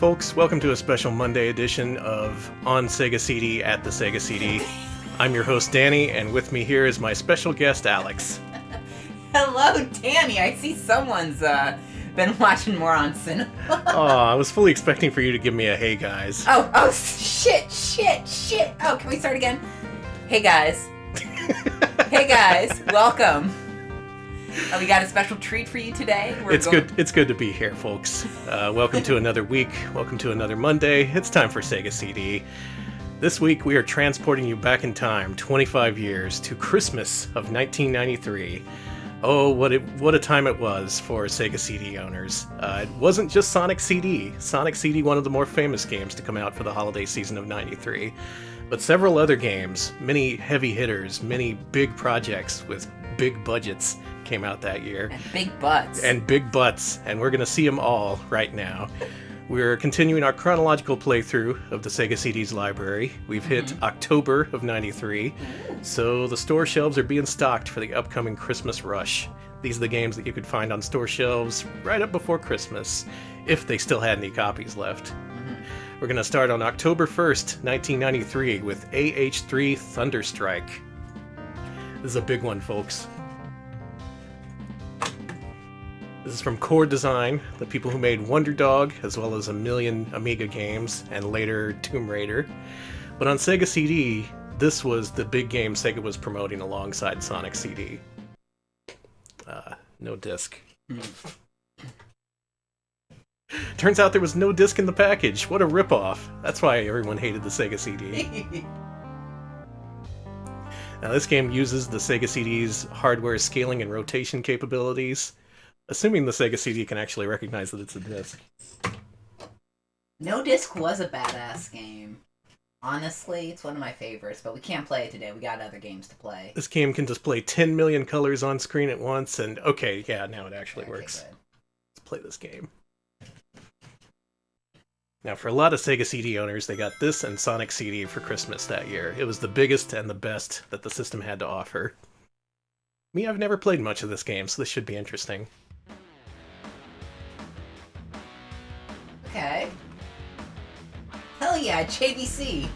Folks, welcome to a special Monday edition of On Sega CD at the Sega CD. I'm your host, Danny, and with me here is my special guest, Alex. Hello, Danny. I see someone's been watching more on cinema. Oh, I was fully expecting for you to give me a hey, guys. Oh, shit. Oh, can we start again? Hey, guys. Hey, guys. Welcome. We got a special treat for you today. It's good to be here, folks. Welcome to another week. Welcome to another Monday. It's time for Sega CD. This week, we are transporting you back in time, 25 years, to Christmas of 1993. Oh, what a time it was for Sega CD owners. It wasn't just Sonic CD. Sonic CD, one of the more famous games to come out for the holiday season of 93. But several other games, many heavy hitters, many big projects with big budgets came out that year. And big butts. And we're going to see them all right now. We're continuing our chronological playthrough of the Sega CD's library. We've hit October of 93, so the store shelves are being stocked for the upcoming Christmas rush. These are the games that you could find on store shelves right up before Christmas, if they still had any copies left. We're going to start on October 1st, 1993, with AH3 Thunderstrike. This is a big one, folks. This is from Core Design, the people who made Wonder Dog, as well as a million Amiga games, and later Tomb Raider. But on Sega CD, this was the big game Sega was promoting alongside Sonic CD. No disc. Turns out there was no disc in the package. What a ripoff. That's why everyone hated the Sega CD. Now, this game uses the Sega CD's hardware scaling and rotation capabilities, assuming the Sega CD can actually recognize that it's a disc. No Disc was a badass game. Honestly, it's one of my favorites, but we can't play it today. We got other games to play. This game can display 10 million colors on screen at once, and okay, yeah, now it actually works. Good. Let's play this game. Now, for a lot of Sega CD owners, they got this and Sonic CD for Christmas that year. It was the biggest and the best that the system had to offer. Me, I've never played much of this game, so this should be interesting. Okay. Hell yeah, JVC.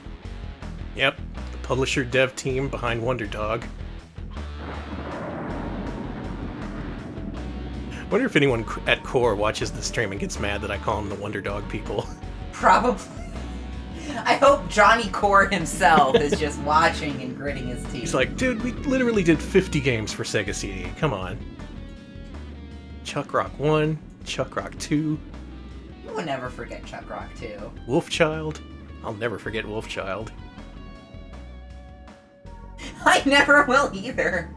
Yep, the publisher dev team behind Wonder Dog. Wonder if anyone at Core watches the stream and gets mad that I call them the Wonder Dog people. Probably. I hope Johnny Core himself is just watching and gritting his teeth. He's like, dude, we literally did 50 games for Sega CD. Come on. Chuck Rock 1, Chuck Rock 2. You will never forget Chuck Rock 2. Wolfchild. I'll never forget Wolfchild. I never will either.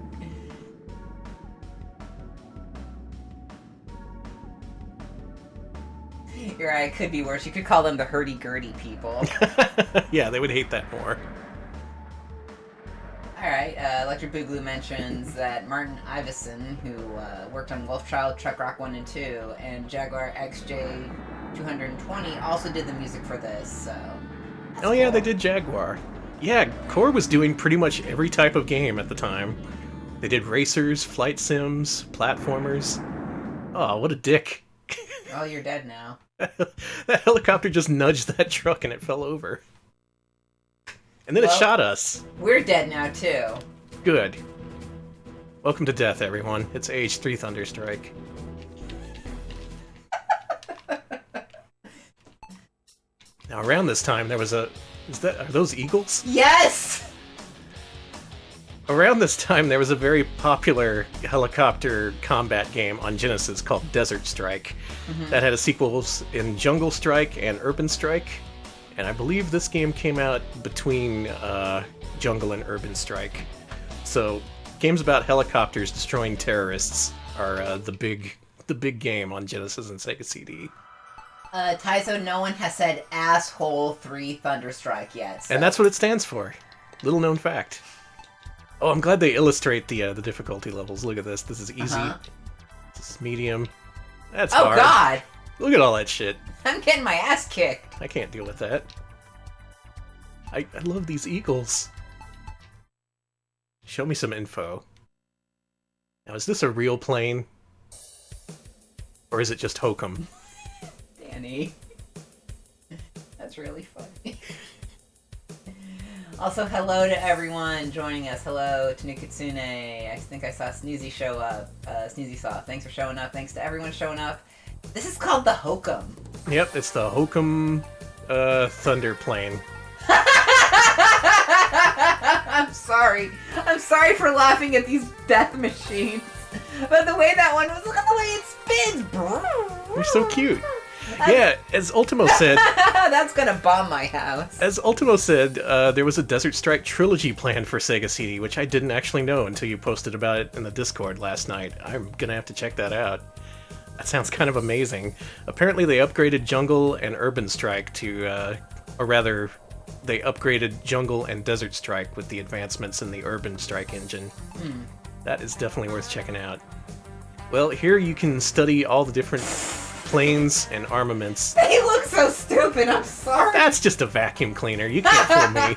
You're right, it could be worse. You could call them the hurdy-gurdy people. Yeah, they would hate that more. Alright, Electric Boogaloo mentions that Martin Iveson, who worked on Wolfchild, Chuck Rock 1 and 2, and Jaguar XJ220 also did the music for this, so... Oh yeah, they did Jaguar. Yeah, Core was doing pretty much every type of game at the time. They did racers, flight sims, platformers. Oh, what a dick. Oh, you're dead now. That helicopter just nudged that truck and it fell over. And then it shot us. We're dead now, too. Good. Welcome to death, everyone. It's AH3 Thunderstrike. Now, around this time, there was a... Are those eagles? Yes! Around this time, there was a very popular helicopter combat game on Genesis called Desert Strike that had sequels in Jungle Strike and Urban Strike. And I believe this game came out between Jungle and Urban Strike. So, games about helicopters destroying terrorists are the big game on Genesis and Sega CD. Taizo, no one has said Asshole 3 Thunderstrike yet. So. And that's what it stands for. Little known fact. Oh, I'm glad they illustrate the difficulty levels. Look at this. This is easy. This is medium. That's hard. Oh, God! Look at all that shit. I'm getting my ass kicked. I can't deal with that. I love these eagles. Show me some info. Now, is this a real plane? Or is it just hokum? Danny. That's really funny. Also, hello to everyone joining us. Hello to Nikutsune. I think I saw Snoozy show up. Snoozy saw. Thanks for showing up. Thanks to everyone showing up. This is called the Hokum. Yep, it's the Hokum Thunder Plane. I'm sorry. I'm sorry for laughing at these death machines. But the way that one was, look at the way it spins. They're so cute. Yeah, as Ultimo said... That's gonna bomb my house. As Ultimo said, there was a Desert Strike trilogy planned for Sega CD, which I didn't actually know until you posted about it in the Discord last night. I'm gonna have to check that out. That sounds kind of amazing. Apparently they upgraded Jungle and Urban Strike to, or rather, they upgraded Jungle and Desert Strike with the advancements in the Urban Strike engine. That is definitely worth checking out. Well, here you can study all the different planes and armaments. They look so stupid, I'm sorry. That's just a vacuum cleaner. You can't fool me.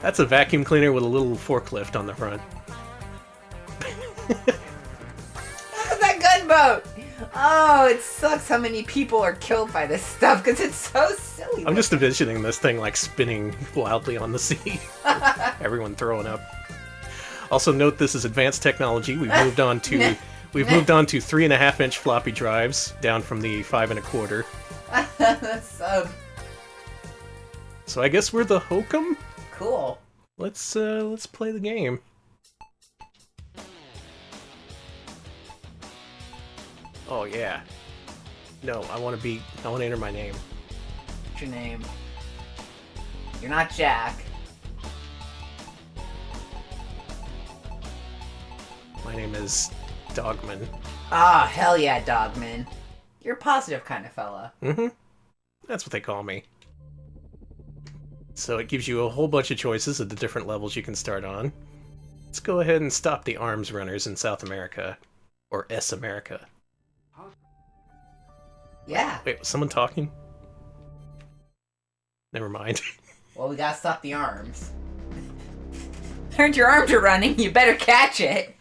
That's a vacuum cleaner with a little forklift on the front. Look at that gunboat! Oh, it sucks how many people are killed by this stuff because it's so silly. I'm just envisioning this thing like spinning wildly on the sea. Everyone throwing up. Also note this is advanced technology. We've moved on to 3.5-inch floppy drives down from the 5 1/4. That's So I guess we're the Hokum? cool. Let's play the game. Oh yeah. No, I want to enter my name. What's your name? You're not Jack. My name is Dogman. Ah, hell yeah, Dogman. You're a positive kind of fella. Mm-hmm. That's what they call me. So it gives you a whole bunch of choices of the different levels you can start on. Let's go ahead and stop the arms runners in South America. Or S-America. Yeah. Wait, was someone talking? Never mind. Well, we gotta stop the arms. Turned your arms are running, you better catch it.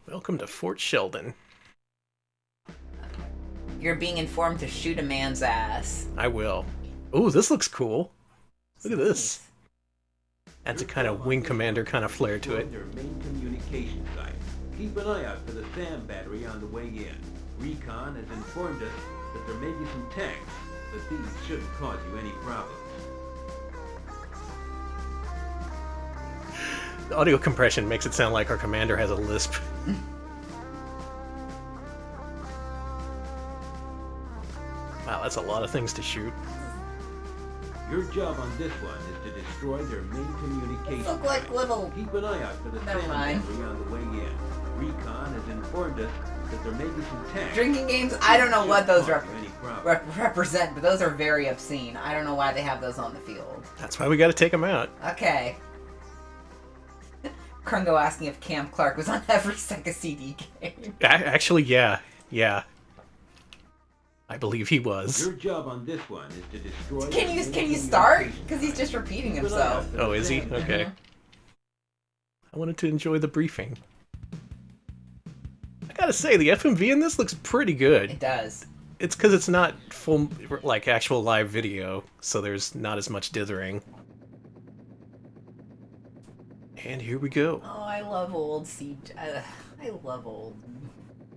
Welcome to Fort Sheldon. You're being informed to shoot a man's ass. I will. Ooh, this looks cool. Look at this. Adds a kind of Wing Commander kind of flair to it. Their main communication site. Keep an eye out for the SAM battery on the way in. Recon has informed us that there may be some tanks, but these shouldn't cause you any problems. The audio compression makes it sound like our commander has a lisp. Wow, that's a lot of things to shoot. Your job on this one is to destroy their main communication These look like site. little... Keep an eye out for the Never SAM mind. battery on the way in. Recon has informed us that there may be some tanks. Drinking games, I don't know what those represent. represent, but those are very obscene. I don't know why they have those on the field. That's why we gotta take them out. Okay. Krungo asking if Cam Clark was on every Sega CD game. Actually, yeah. I believe he was. Your job on this one is to destroy. Can you their main start? communication Because he's site. just repeating Keep an eye himself. out for the Oh, is he? SAM Okay. Mhm. I wanted to enjoy the briefing. I gotta say, the FMV in this looks pretty good. It does. It's because it's not full, like, actual live video, so there's not as much dithering. And here we go. Oh, I love old CG. I love old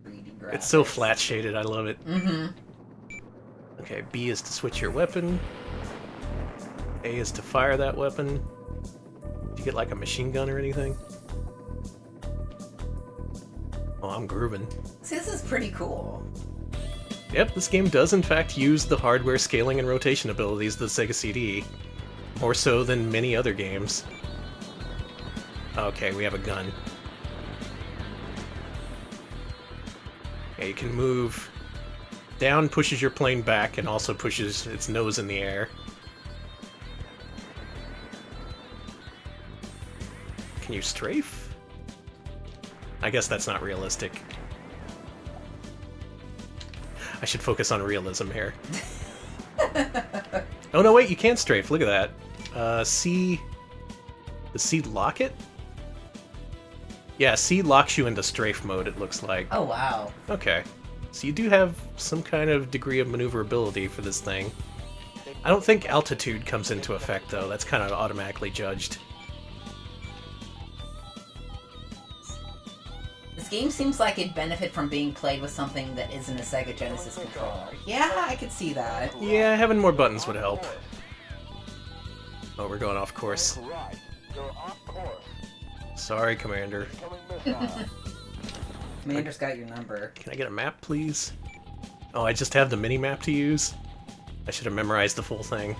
3D graphics. It's so flat shaded, I love it. Mm-hmm. Okay, B is to switch your weapon. A is to fire that weapon. Do you get like a machine gun or anything? Oh, I'm grooving. See, this is pretty cool. Yep, this game does in fact use the hardware scaling and rotation abilities of the Sega CD. More so than many other games. Okay, we have a gun. Okay, you can move. Down pushes your plane back and also pushes its nose in the air. Can you strafe? I guess that's not realistic. I should focus on realism here. Oh no, wait, you can strafe. Look at that. C... Does C lock it? Yeah, C locks you into strafe mode, it looks like. Oh, wow. Okay. So you do have some kind of degree of maneuverability for this thing. I don't think altitude comes into effect, though. That's kind of automatically judged. This game seems like it'd benefit from being played with something that isn't a Sega Genesis controller. Yeah, I could see that. Yeah, having more buttons would help. Oh, we're going off course. Sorry, Commander. Commander's got your number. Can I get a map, please? Oh, I just have the mini-map to use? I should have memorized the full thing.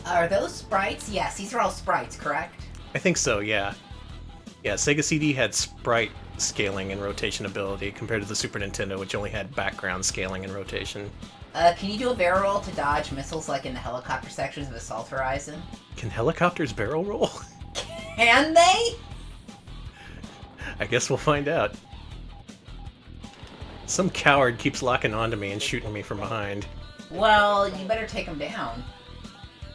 Are those sprites? Yes, these are all sprites, correct? I think so, yeah. Yeah, Sega CD had sprite scaling and rotation ability compared to the Super Nintendo, which only had background scaling and rotation. Can you do a barrel roll to dodge missiles like in the helicopter sections of Assault Horizon? Can helicopters barrel roll? Can they? I guess we'll find out. Some coward keeps locking onto me and shooting me from behind. Well, you better take him down.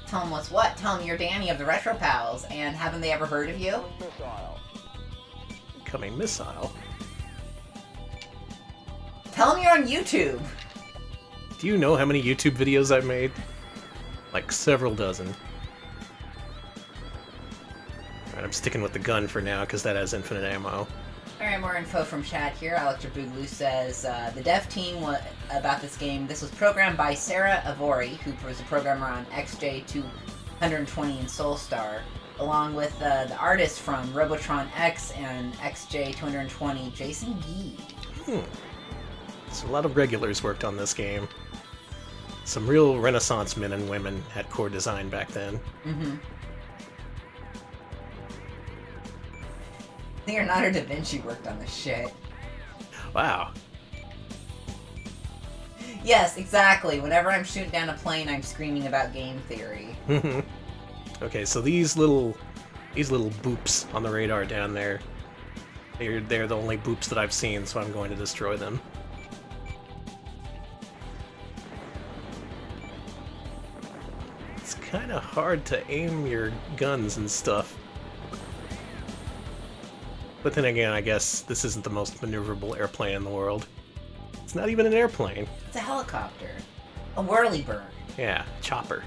Tell him what's what. Tell him you're Danny of the Retro Pals, and haven't they ever heard of you? Incoming missile. Tell him you're on YouTube. Do you know how many YouTube videos I've made? Like several dozen. Alright, I'm sticking with the gun for now because that has infinite ammo. Alright, more info from chat here. Electra Boogaloo says, the dev team about this game, this was programmed by Sarah Avori, who was a programmer on XJ220 and Soulstar, along with the artist from Robotron X and XJ220, Jason Gee. So a lot of regulars worked on this game. Some real Renaissance men and women had core design back then. Mm-hmm. Leonardo da Vinci worked on this shit. Wow. Yes, exactly. Whenever I'm shooting down a plane, I'm screaming about game theory. Okay, so these little boops on the radar down there, they're the only boops that I've seen, so I'm going to destroy them. It's kind of hard to aim your guns and stuff. But then again, I guess this isn't the most maneuverable airplane in the world. It's not even an airplane. It's a helicopter. A whirlybird. Yeah, chopper.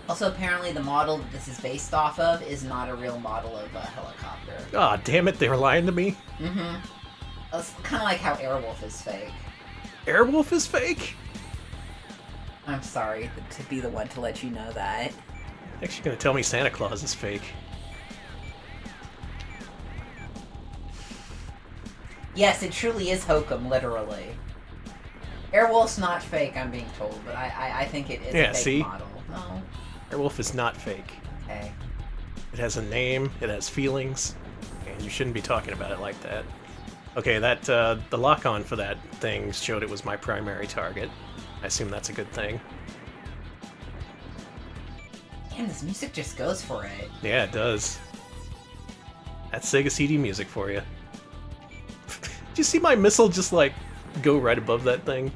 Also, apparently the model that this is based off of is not a real model of a helicopter. Aw, damn it, they were lying to me. Mm-hmm. It's kind of like how Airwolf is fake. Airwolf is fake? I'm sorry to be the one to let you know that. Next you're gonna tell me Santa Claus is fake. Yes, it truly is hokum, literally. Airwolf's not fake, I'm being told, but I think it is a fake see? model. No. Airwolf is not fake. Okay. It has a name, it has feelings, and you shouldn't be talking about it like that. Okay, that the lock-on for that thing showed it was my primary target. I assume that's a good thing. Man, this music just goes for it. Yeah, it does. That's Sega CD music for you. Did you see my missile just, like, go right above that thing?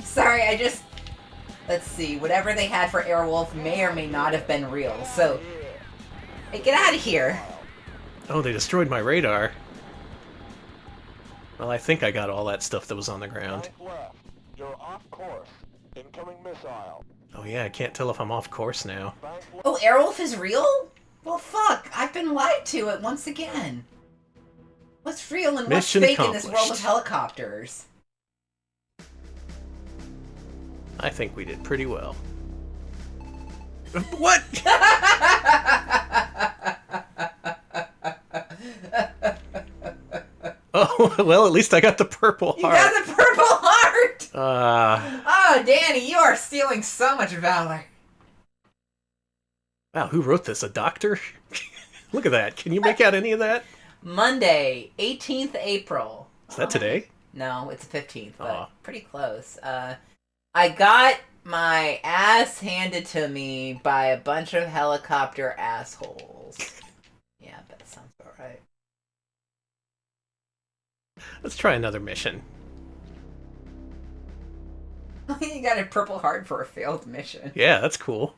Sorry, let's see, whatever they had for Airwolf may or may not have been real, so... Hey, get out of here! Oh, they destroyed my radar. Well, I think I got all that stuff that was on the ground. Left. You're off course. Incoming missile. Oh yeah, I can't tell if I'm off course now. Oh, Airwolf is real? Well, fuck, I've been lied to it once again. What's real and what's Mission fake in this world of accomplished. helicopters? I think we did pretty well. What? Oh, well, at least I got the purple You heart. got the purple heart! Uh, Oh, Danny, you are stealing so much valor. wow, who wrote this? A doctor? Look at that. Can you make out any of that? Monday, 18th April. Is that today? No, it's the 15th, but Aw. pretty close. I got my ass handed to me by a bunch of helicopter assholes. Yeah, that sounds about right. Let's try another mission. You got a purple heart for a failed mission. Yeah, that's cool.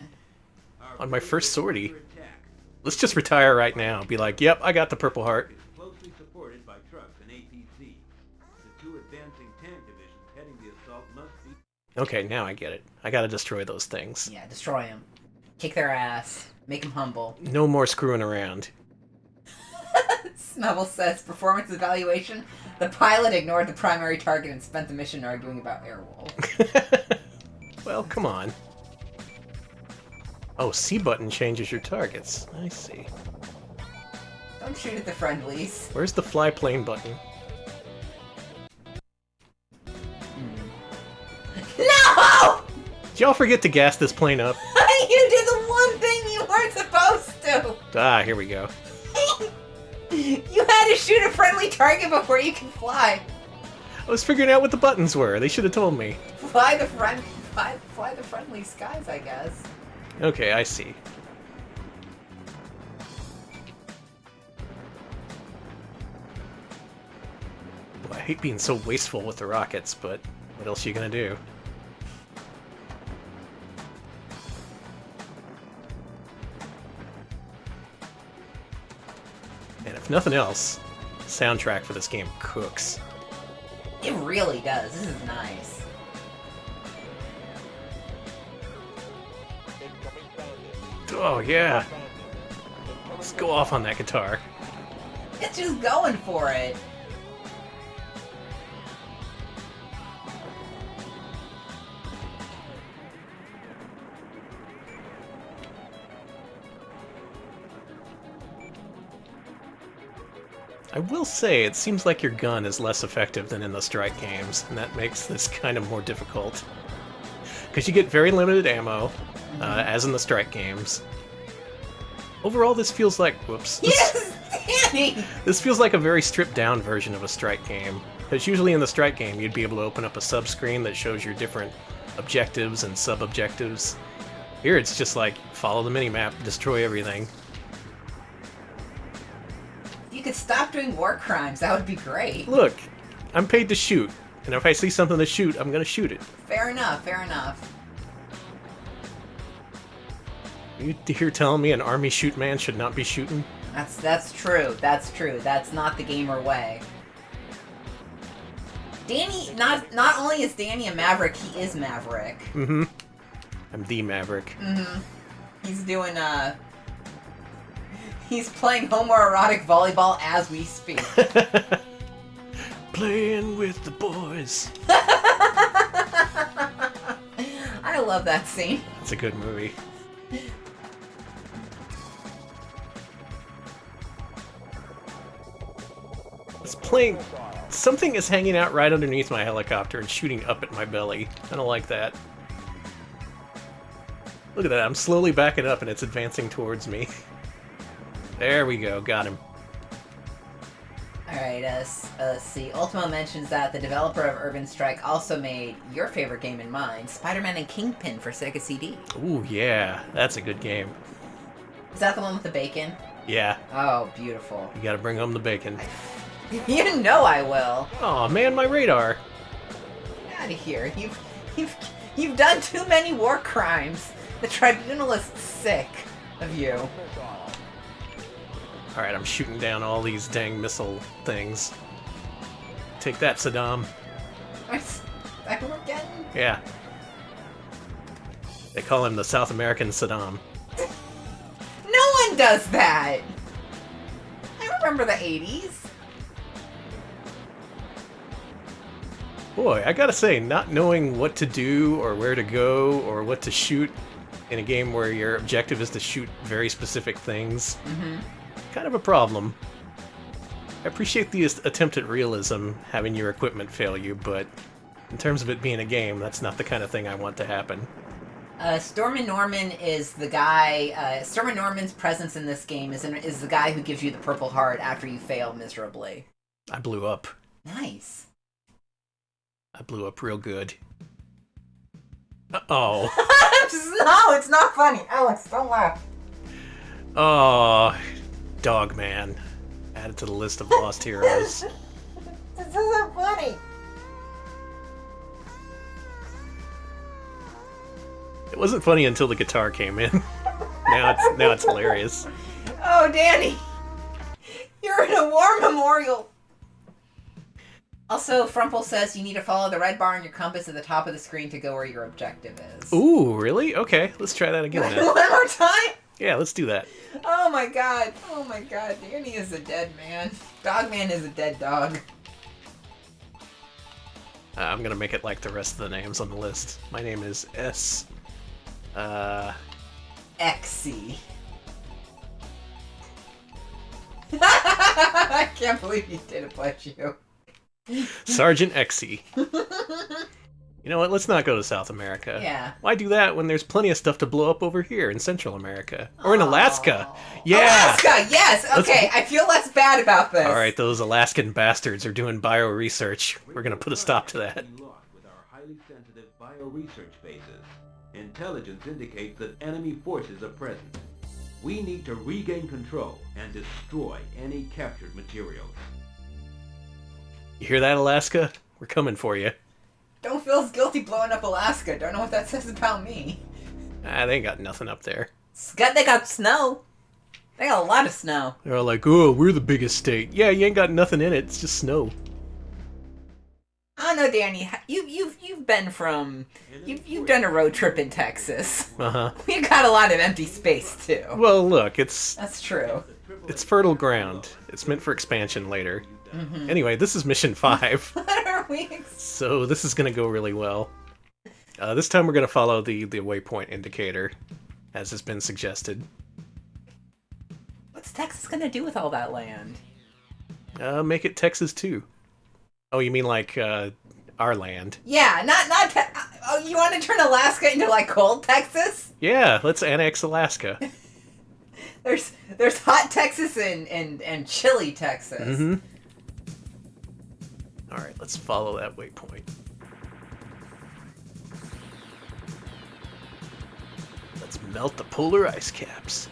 Our On my first crew is sortie. under attack. Let's just retire right now. Be like, yep, I got the Purple Heart. Is closely supported by trucks and APCs. The two advancing tank divisions heading the assault must be... Okay, now I get it. I gotta destroy those things. Yeah, destroy them. Kick their ass. Make them humble. No more screwing around. Snubble says, performance evaluation. The pilot ignored the primary target and spent the mission arguing about Airwolf. Well, come on. Oh, C button changes your targets. I see. Don't shoot at the friendlies. Where's the fly plane button? No! Did y'all forget to gas this plane up? You did the one thing you weren't supposed to! Ah, here we go. You had to shoot a friendly target before you can fly. I was figuring out what the buttons were. They should have told me. Fly the friendly skies, I guess. Okay, I see. Well, I hate being so wasteful with the rockets, but what else are you gonna do? And if nothing else, the soundtrack for this game cooks. It really does. This is nice. Oh yeah, let's go off on that guitar. It's just going for it. I will say, it seems like your gun is less effective than in the Strike games, and that makes this kind of more difficult. Because you get very limited ammo, as in the Strike games. Overall, this feels like... Whoops. Yes, Danny! This feels like a very stripped-down version of a Strike game. Because usually in the Strike game, you'd be able to open up a sub-screen that shows your different objectives and sub-objectives. Here, it's just like, follow the minimap, destroy everything. You could stop doing war crimes. That would be great. Look, I'm paid to shoot. And if I see something to shoot, I'm gonna shoot it. Fair enough, fair enough. You here telling me an army shoot man should not be shooting? That's true. That's true. That's not the gamer way. Danny, not only is Danny a Maverick, he is Maverick. Mm-hmm. I'm the Maverick. Mm-hmm. He's doing, he's playing homoerotic volleyball as we speak. Playing with the boys. I love that scene. It's a good movie. It's playing... Something is hanging out right underneath my helicopter and shooting up at my belly. I don't like that. Look at that, I'm slowly backing up and it's advancing towards me. There we go, got him. Alright, let's see. Ultima mentions that the developer of Urban Strike also made your favorite game in mind, Spider-Man and Kingpin for Sega CD. Ooh, yeah, that's a good game. Is that the one with the bacon? Yeah, Oh, beautiful. you gotta bring home the bacon. You know I will. Aw, man, my radar. Get out of here. You've done too many war crimes. The tribunal is sick of you. Alright, I'm shooting down all these dang missile things. Take that, Saddam. Is that who we're getting? Yeah. They call him the South American Saddam. No one does that! I remember the 80s. Boy, I gotta say, not knowing what to do or where to go or what to shoot in a game where your objective is to shoot very specific things, kind of a problem. I appreciate the attempt at realism, having your equipment fail you, but in terms of it being a game, that's not the kind of thing I want to happen. Stormin' Norman is the guy. Stormin' Norman's presence in this game is the guy who gives you the Purple Heart after you fail miserably. I blew up. Nice. I blew up real good. Uh-oh. No, it's not funny. Alex, don't laugh. Oh, Dog Man. Added to the list of lost heroes. This isn't funny. It wasn't funny until the guitar came in. Now it's hilarious. Oh, Danny! You're in a war memorial! Also, Frumple says you need to follow the red bar on your compass at the top of the screen to go where your objective is. Ooh, really? Okay, let's try that again then. One more time? Yeah, let's do that. Oh my god. Oh my god. Danny is a dead man. Dogman is a dead dog. I'm gonna make it like the rest of the names on the list. My name is S. Exy. I can't believe he didn't put you. Sergeant Exy. You know what? Let's not go to South America. Yeah. Why do that when there's plenty of stuff to blow up over here in Central America? Or in Aw. Alaska. Yeah! Alaska, yes! Okay, I feel less bad about this. Alright, those Alaskan bastards are doing bio-research. We're gonna put a stop to that. We lost with our highly sensitive bio-research bases. Intelligence indicates that enemy forces are present. We need to regain control and destroy any captured materials. You hear that, Alaska? We're coming for you. Don't feel as guilty blowing up Alaska. Don't know what that says about me. Ah, they ain't got nothing up there. They got snow. They got a lot of snow. They're all like, oh, we're the biggest state. Yeah, you ain't got nothing in it. It's just snow. I don't know, Danny. You've been from... You've done a road trip in Texas. Uh-huh. We got a lot of empty space, too. Well, look, it's That's true. fertile ground. It's meant for expansion later. Mm-hmm. Anyway, this is mission 5. What are we... So this is going to go really well. This time we're going to follow the waypoint indicator, as has been suggested. What's Texas gonna do with all that land? Make it Texas too. Oh, you mean like our land? Yeah, not oh, you want to turn Alaska into, like, cold Texas? Yeah, let's annex Alaska. There's hot Texas and chilly Texas. Mm-hmm. Alright, let's follow that waypoint. Let's melt the polar ice caps.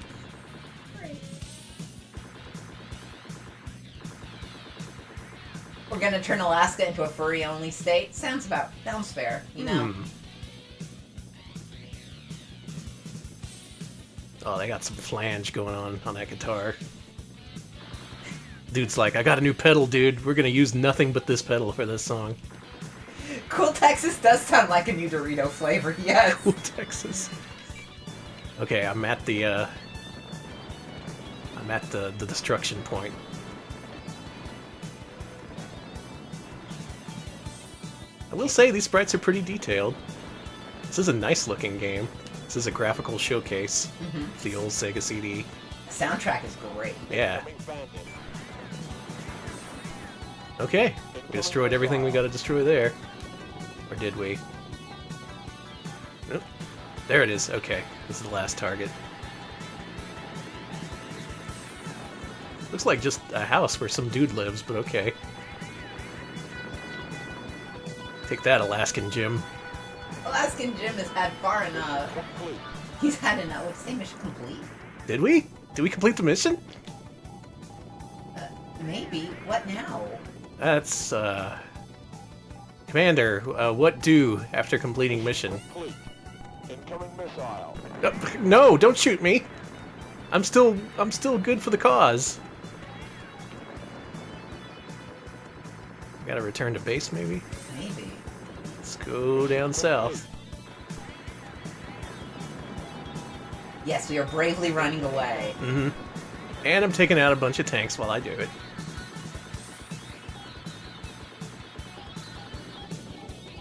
We're gonna turn Alaska into a furry-only state. Sounds fair, you know? Oh, they got some flange going on that guitar. Dude's like, I got a new pedal, dude. We're gonna use nothing but this pedal for this song. Cool Texas does sound like a new Dorito flavor, yes. Cool Texas. Okay, I'm at the destruction point. I will say these sprites are pretty detailed. This is a nice looking game. This is a graphical showcase of the old Sega CD. The soundtrack is great. Yeah. Okay, we destroyed everything we gotta destroy there. Or did we? Nope. There it is. Okay, this is the last target. Looks like just a house where some dude lives, but okay. Take that, Alaskan Jim. Alaskan Jim has had far enough. He's had enough. What's the mission complete? Did we? Did we complete the mission? Maybe. What now? That's, Commander, what do after completing mission? Incoming missile. No, don't shoot me! I'm still good for the cause. Gotta return to base, maybe? Maybe. Let's go down south. Yes, we are bravely running away. Mm-hmm. And I'm taking out a bunch of tanks while I do it.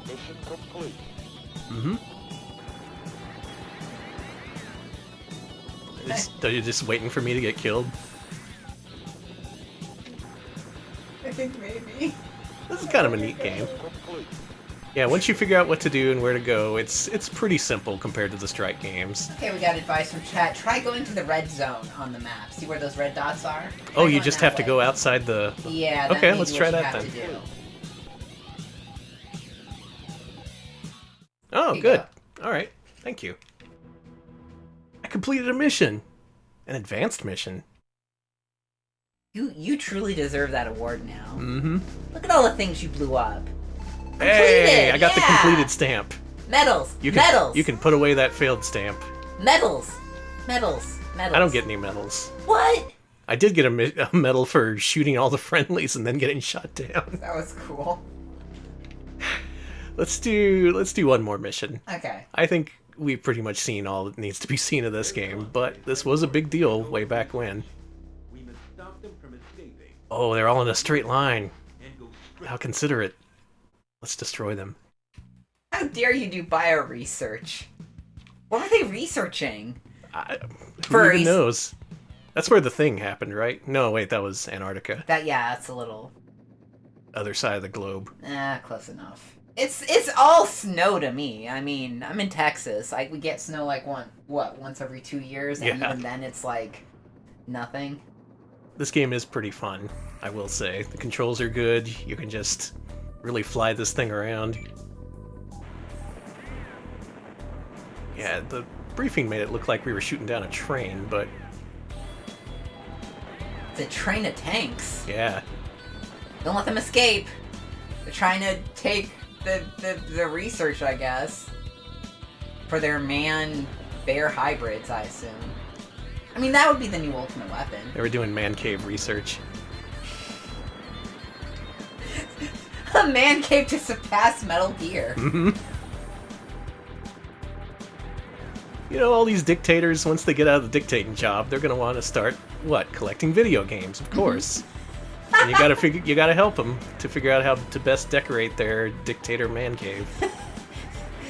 Mission complete. Mm-hmm. Are you just waiting for me to get killed? I think maybe. This is kind of a neat game. Complete. Yeah, once you figure out what to do and where to go, it's pretty simple compared to the Strike games. Okay, we got advice from chat. Try going to the red zone on the map. See where those red dots are? Try Oh, you going just that have to way. go outside the... Yeah, that Okay, may let's be try what you that have then. to do. Oh, There you good. Alright, thank you. I completed a mission. An advanced mission. You truly deserve that award now. Mm-hmm. Look at all the things you blew up. Hey, I got the yeah! completed stamp. Medals! You can, Medals! You can put away that failed stamp. Medals! Medals. I don't get any medals. What? I did get a medal for shooting all the friendlies and then getting shot down. That was cool. Let's do one more mission. Okay. I think we've pretty much seen all that needs to be seen of this game, but this was a big deal way back when. We must stop them from escaping Oh, they're all in a straight line. and go straight. How considerate. Let's destroy them. How dare you do bio-research? What were they researching? Who even knows? That's where the thing happened, right? No, wait, that was Antarctica. That's a little... Other side of the globe. Close enough. It's all snow to me. I mean, I'm in Texas. Like, we get snow like once every 2 years, and Yeah. even then it's like nothing. This game is pretty fun, I will say. The controls are good. You can just really fly this thing around. Yeah, the briefing made it look like we were shooting down a train, but It's a train of tanks. yeah. Don't let them escape. They're trying to take the research, I guess, for their man-bear hybrids, I assume. I mean, that would be the new ultimate weapon. They were doing man cave research. A man cave to surpass Metal Gear. Mm-hmm. You know, all these dictators, once they get out of the dictating job, they're gonna want to start, what, collecting video games, of course. And you gotta help them to figure out how to best decorate their dictator man cave.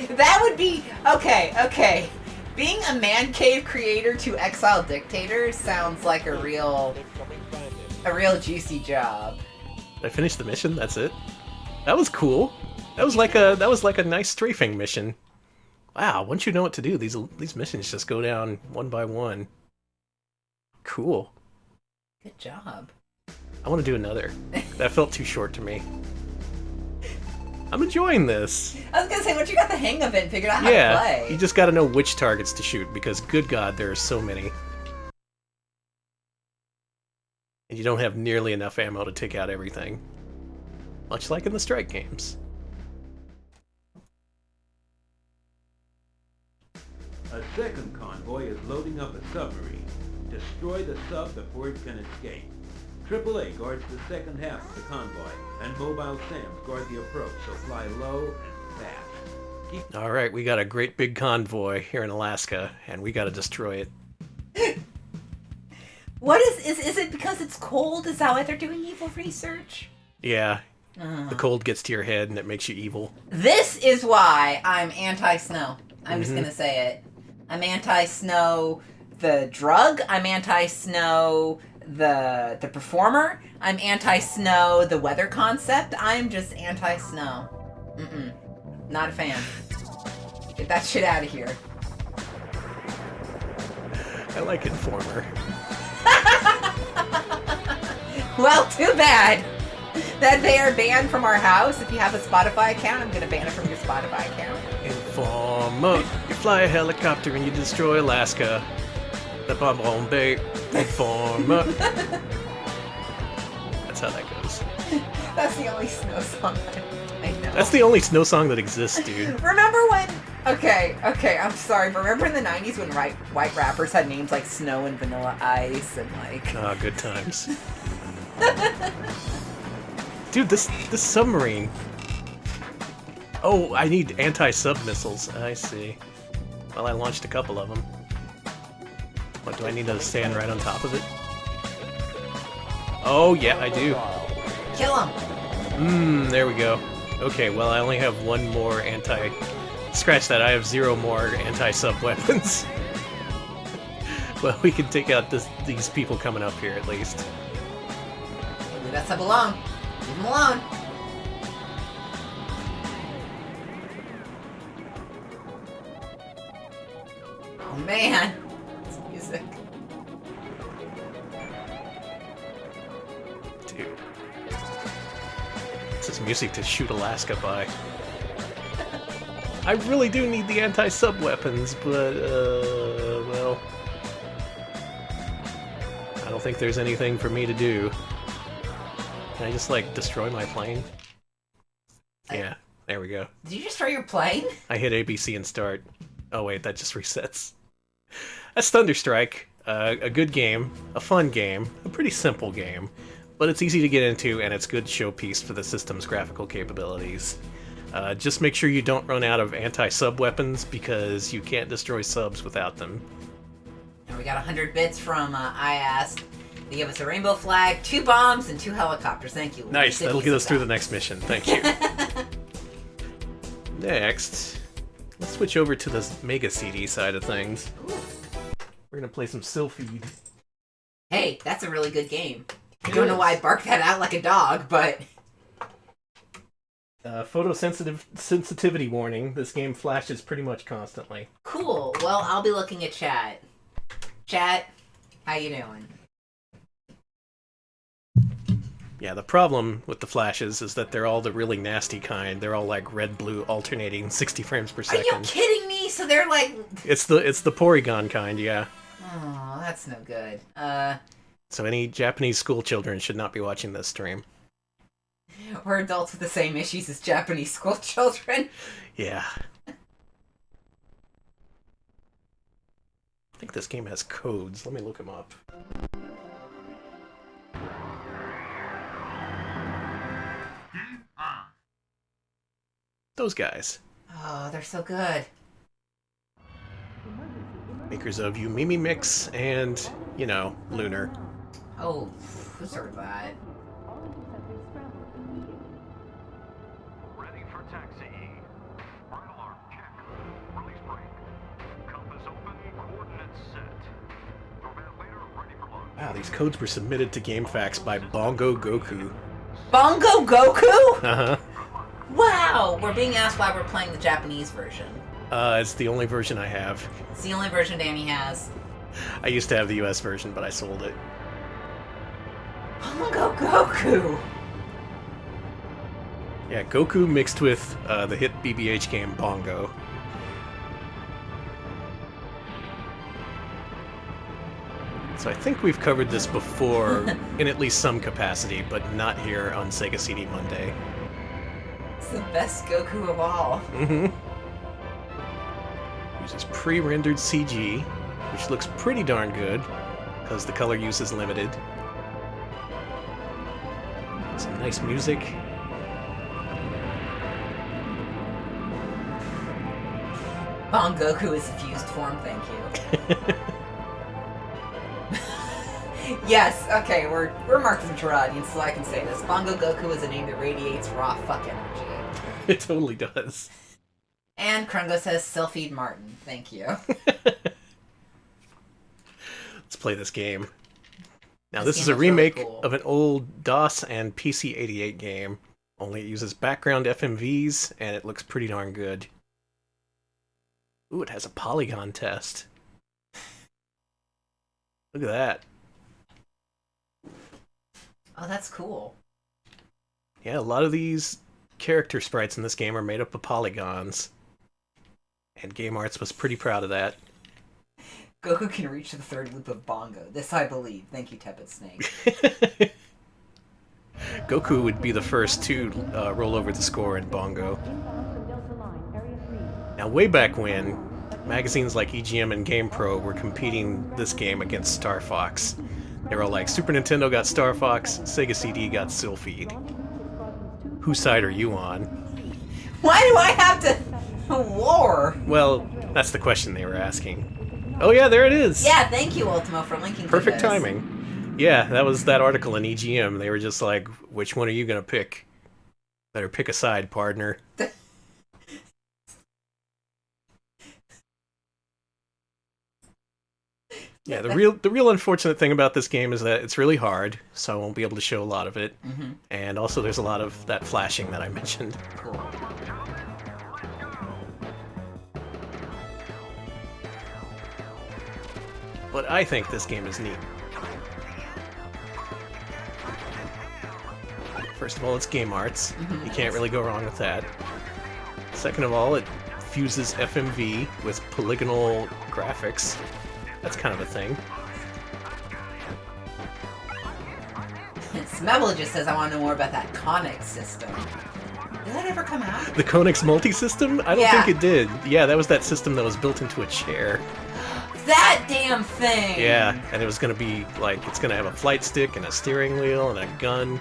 That would be... Okay. Being a man cave creator to exile dictators sounds like a real juicy job. I finished the mission. That's it. That was cool. That was like a nice strafing mission. Wow, once you know what to do, these missions just go down one by one. Cool. Good job. I want to do another. That felt too short to me. I'm enjoying this. I was gonna say, once you got the hang of it and figured out how to Yeah, play. you just got to know which targets to shoot because, good God, there are so many. And you don't have nearly enough ammo to take out everything. Much like in the Strike games. A second convoy is loading up a submarine. Destroy the sub before it can escape. AAA guards the second half of the convoy, and Mobile Sams guard the approach, so fly low and fast. Alright, we got a great big convoy here in Alaska, and we gotta destroy it. What is it because it's cold? Is that why they're doing evil research? Yeah, the cold gets to your head and it makes you evil. This is why I'm anti-snow. I'm just gonna say it. I'm anti-snow the drug. I'm anti-snow the performer. I'm anti-snow the weather concept. I'm just anti-snow. Not a fan. Get that shit out of here. I like Informer. Well, too bad that they are banned from our house. If you have a Spotify account, I'm gonna ban it from your Spotify account. Informer. You fly a helicopter and you destroy Alaska. The Bombay. Informer. That's how that goes. That's the only snow song I know. That's the only snow song that exists, dude. Remember when... Okay, I'm sorry. Remember in the 90s when white rappers had names like Snow and Vanilla Ice and like... Ah, good times. Dude, this submarine. Oh, I need anti-sub missiles. I see. Well, I launched a couple of them. What, do I need to stand right on top of it? Oh, yeah, I do. Kill him! There we go. Okay, well, I only have one more Scratch that, I have 0 more anti-sub weapons. Well, we can take out these people coming up here, at least. Leave that sub alone. Leave him alone. Oh, man. This music. Dude. This is music to shoot Alaska by. I really do need the anti-sub weapons, but, well... I don't think there's anything for me to do. Can I just, like, destroy my plane? Yeah, there we go. Did you destroy your plane? I hit ABC and start. Oh wait, that just resets. That's Thunderstrike. A good game, a fun game, a pretty simple game, but it's easy to get into and it's good showpiece for the system's graphical capabilities. Just make sure you don't run out of anti-sub weapons because you can't destroy subs without them. And we got 100 bits from I Asked. They give us a rainbow flag, 2 bombs, and 2 helicopters. Thank you. Nice, that'll get us through the next mission. Thank you. Next, let's switch over to the Mega CD side of things. Ooh. We're gonna play some Silpheed. Hey, that's a really good game. I don't know why I barked that out like a dog, but... Sensitivity warning. This game flashes pretty much constantly. Cool. Well, I'll be looking at chat. Chat, how you doing? Yeah, the problem with the flashes is that they're all the really nasty kind. They're all like red-blue alternating 60 frames per second. Are you kidding me? So they're like... It's the Porygon kind, yeah. Oh, that's no good. So any Japanese school children should not be watching this stream. We're adults with the same issues as Japanese school children. Yeah. I think this game has codes. Let me look them up. Those guys. Oh, they're so good. Makers of Yumimi Mix and, you know, Lunar. Oh, who's heard that? Ready for taxi. Red alarm check. Release brake. Compass open. Coordinates set. Prevent later. Ready for launch. Wow, these codes were submitted to GameFAQs by Bongo Goku. Bongo Goku? Uh-huh. Wow! We're being asked why we're playing the Japanese version. It's the only version I have. It's the only version Danny has. I used to have the US version, but I sold it. Bongo Goku! Yeah, Goku mixed with the hit BBH game Bongo. So I think we've covered this before in at least some capacity, but not here on Sega CD Monday. It's the best Goku of all. Mm-hmm. Uses pre-rendered CG, which looks pretty darn good, because the color use is limited. Some nice music. Bon Goku is a fused form, thank you. Yes, okay, we're Marcus Terradian, so I can say this. Bongo Goku is a name that radiates raw fuck energy. It totally does. And Krungo says Silpheed Martin. Thank you. Let's play this game. Now, This this is game a looks really remake cool. of an old DOS and PC-88 game, only it uses background FMVs, and it looks pretty darn good. Ooh, it has a polygon test. Look at that. Oh, that's cool. Yeah, a lot of these character sprites in this game are made up of polygons. And Game Arts was pretty proud of that. Goku can reach the third loop of Bongo. This I believe. Thank you, Tepid Snake. Goku would be the first to roll over the score in Bongo. Now, way back when, magazines like EGM and GamePro were competing this game against Star Fox. They were all like, Super Nintendo got Star Fox, Sega CD got Silpheed. Whose side are you on? Why do I have to... War? Well, that's the question they were asking. Oh yeah, there it is! Yeah, thank you, Ultimo, for linking Perfect to this. timing. Yeah, that was that article in EGM. They were just like, which one are you gonna pick? Better pick a side, partner. Yeah, the real unfortunate thing about this game is that it's really hard, so I won't be able to show a lot of it. Mm-hmm. And also there's a lot of that flashing that I mentioned. Cool. But I think this game is neat. First of all, it's Game Arts. You can't really go wrong with that. Second of all, it fuses FMV with polygonal graphics. That's kind of a thing. Smebble just says, I want to know more about that Connex system. Did that ever come out? The Konix multi-system? I don't Yeah. think it did. Yeah, that was that system that was built into a chair. That damn thing! Yeah, and it was gonna be like, it's gonna have a flight stick and a steering wheel and a gun.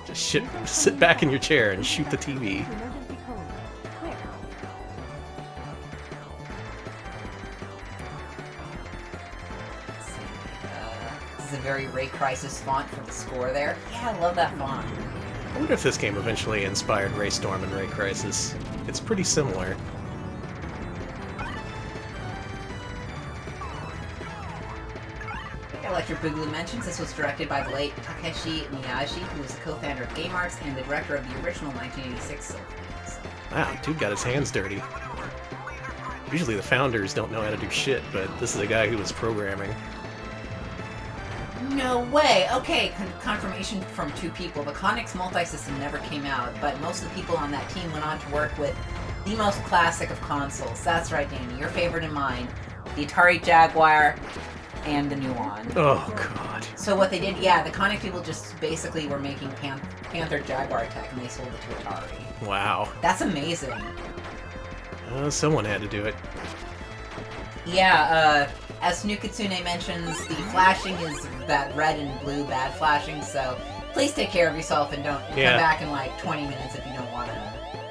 Just sit back in your chair and shoot the TV. This is a very Ray Crisis font for the score there. Yeah, I love that font. I wonder if this game eventually inspired Ray Storm and Ray Crisis. It's pretty similar. Electric Boogaloo mentions this was directed by the late Takeshi Miyaji, who was the co-founder of Game Arts and the director of the original 1986 Silpheed. Wow, dude got his hands dirty. Usually the founders don't know how to do shit, but this is a guy who was programming. No way! Okay, confirmation from two people. The Conix multi-system never came out, but most of the people on that team went on to work with the most classic of consoles. That's right, Danny. Your favorite and mine. The Atari Jaguar and the Nuon. Oh, God. So what they did, yeah, the Conix people just basically were making Panther Jaguar tech, and they sold it to Atari. Wow. That's amazing. Someone had to do it. Yeah, as Snukitsune mentions, the flashing is that red and blue bad flashing, so please take care of yourself and don't come back in like 20 minutes if you don't want to.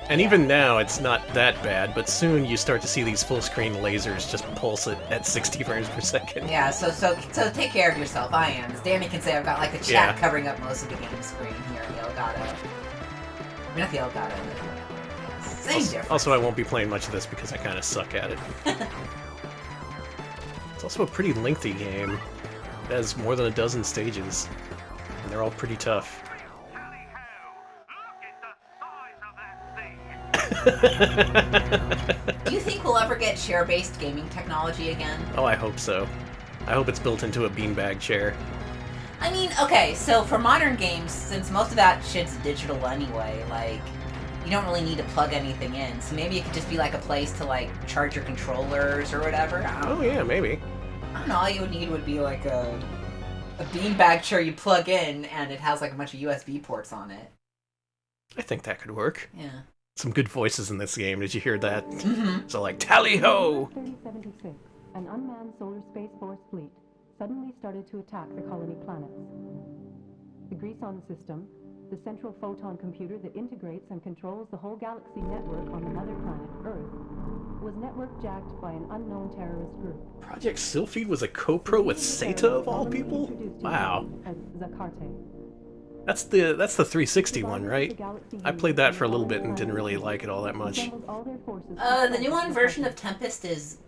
And even now, it's not that bad, but soon you start to see these full-screen lasers just pulse it at 60 frames per second. Yeah, so take care of yourself. I am. As Danny can say, I've got like the chat covering up most of the game screen here in the Elgato. I mean, not the Elgato, but same difference. Also, I won't be playing much of this because I kind of suck at it. It's also a pretty lengthy game. It has more than a dozen stages, and they're all pretty tough. Do you think we'll ever get chair-based gaming technology again? Oh, I hope so. I hope it's built into a beanbag chair. I mean, okay, so for modern games, since most of that shit's digital anyway, like, you don't really need to plug anything in, so maybe it could just be like a place to, like, charge your controllers or whatever. Oh yeah, maybe. I don't know, all you would need would be like a beanbag chair you plug in, and it has like a bunch of USB ports on it. I think that could work. Yeah. Some good voices in this game. Did you hear that? Mm-hmm. So like, tally-ho! 3076, an unmanned solar space force fleet suddenly started to attack the colony planets. The Greason system, the central photon computer that integrates and controls the whole galaxy network on the mother planet, Earth, was network jacked by an unknown terrorist group. Project Silpheed was a co-pro with Seta of all people? Wow. As Zakarte. That's the 360 one, right? I played that for a little bit and didn't really like it all that much. The new one version of Tempest is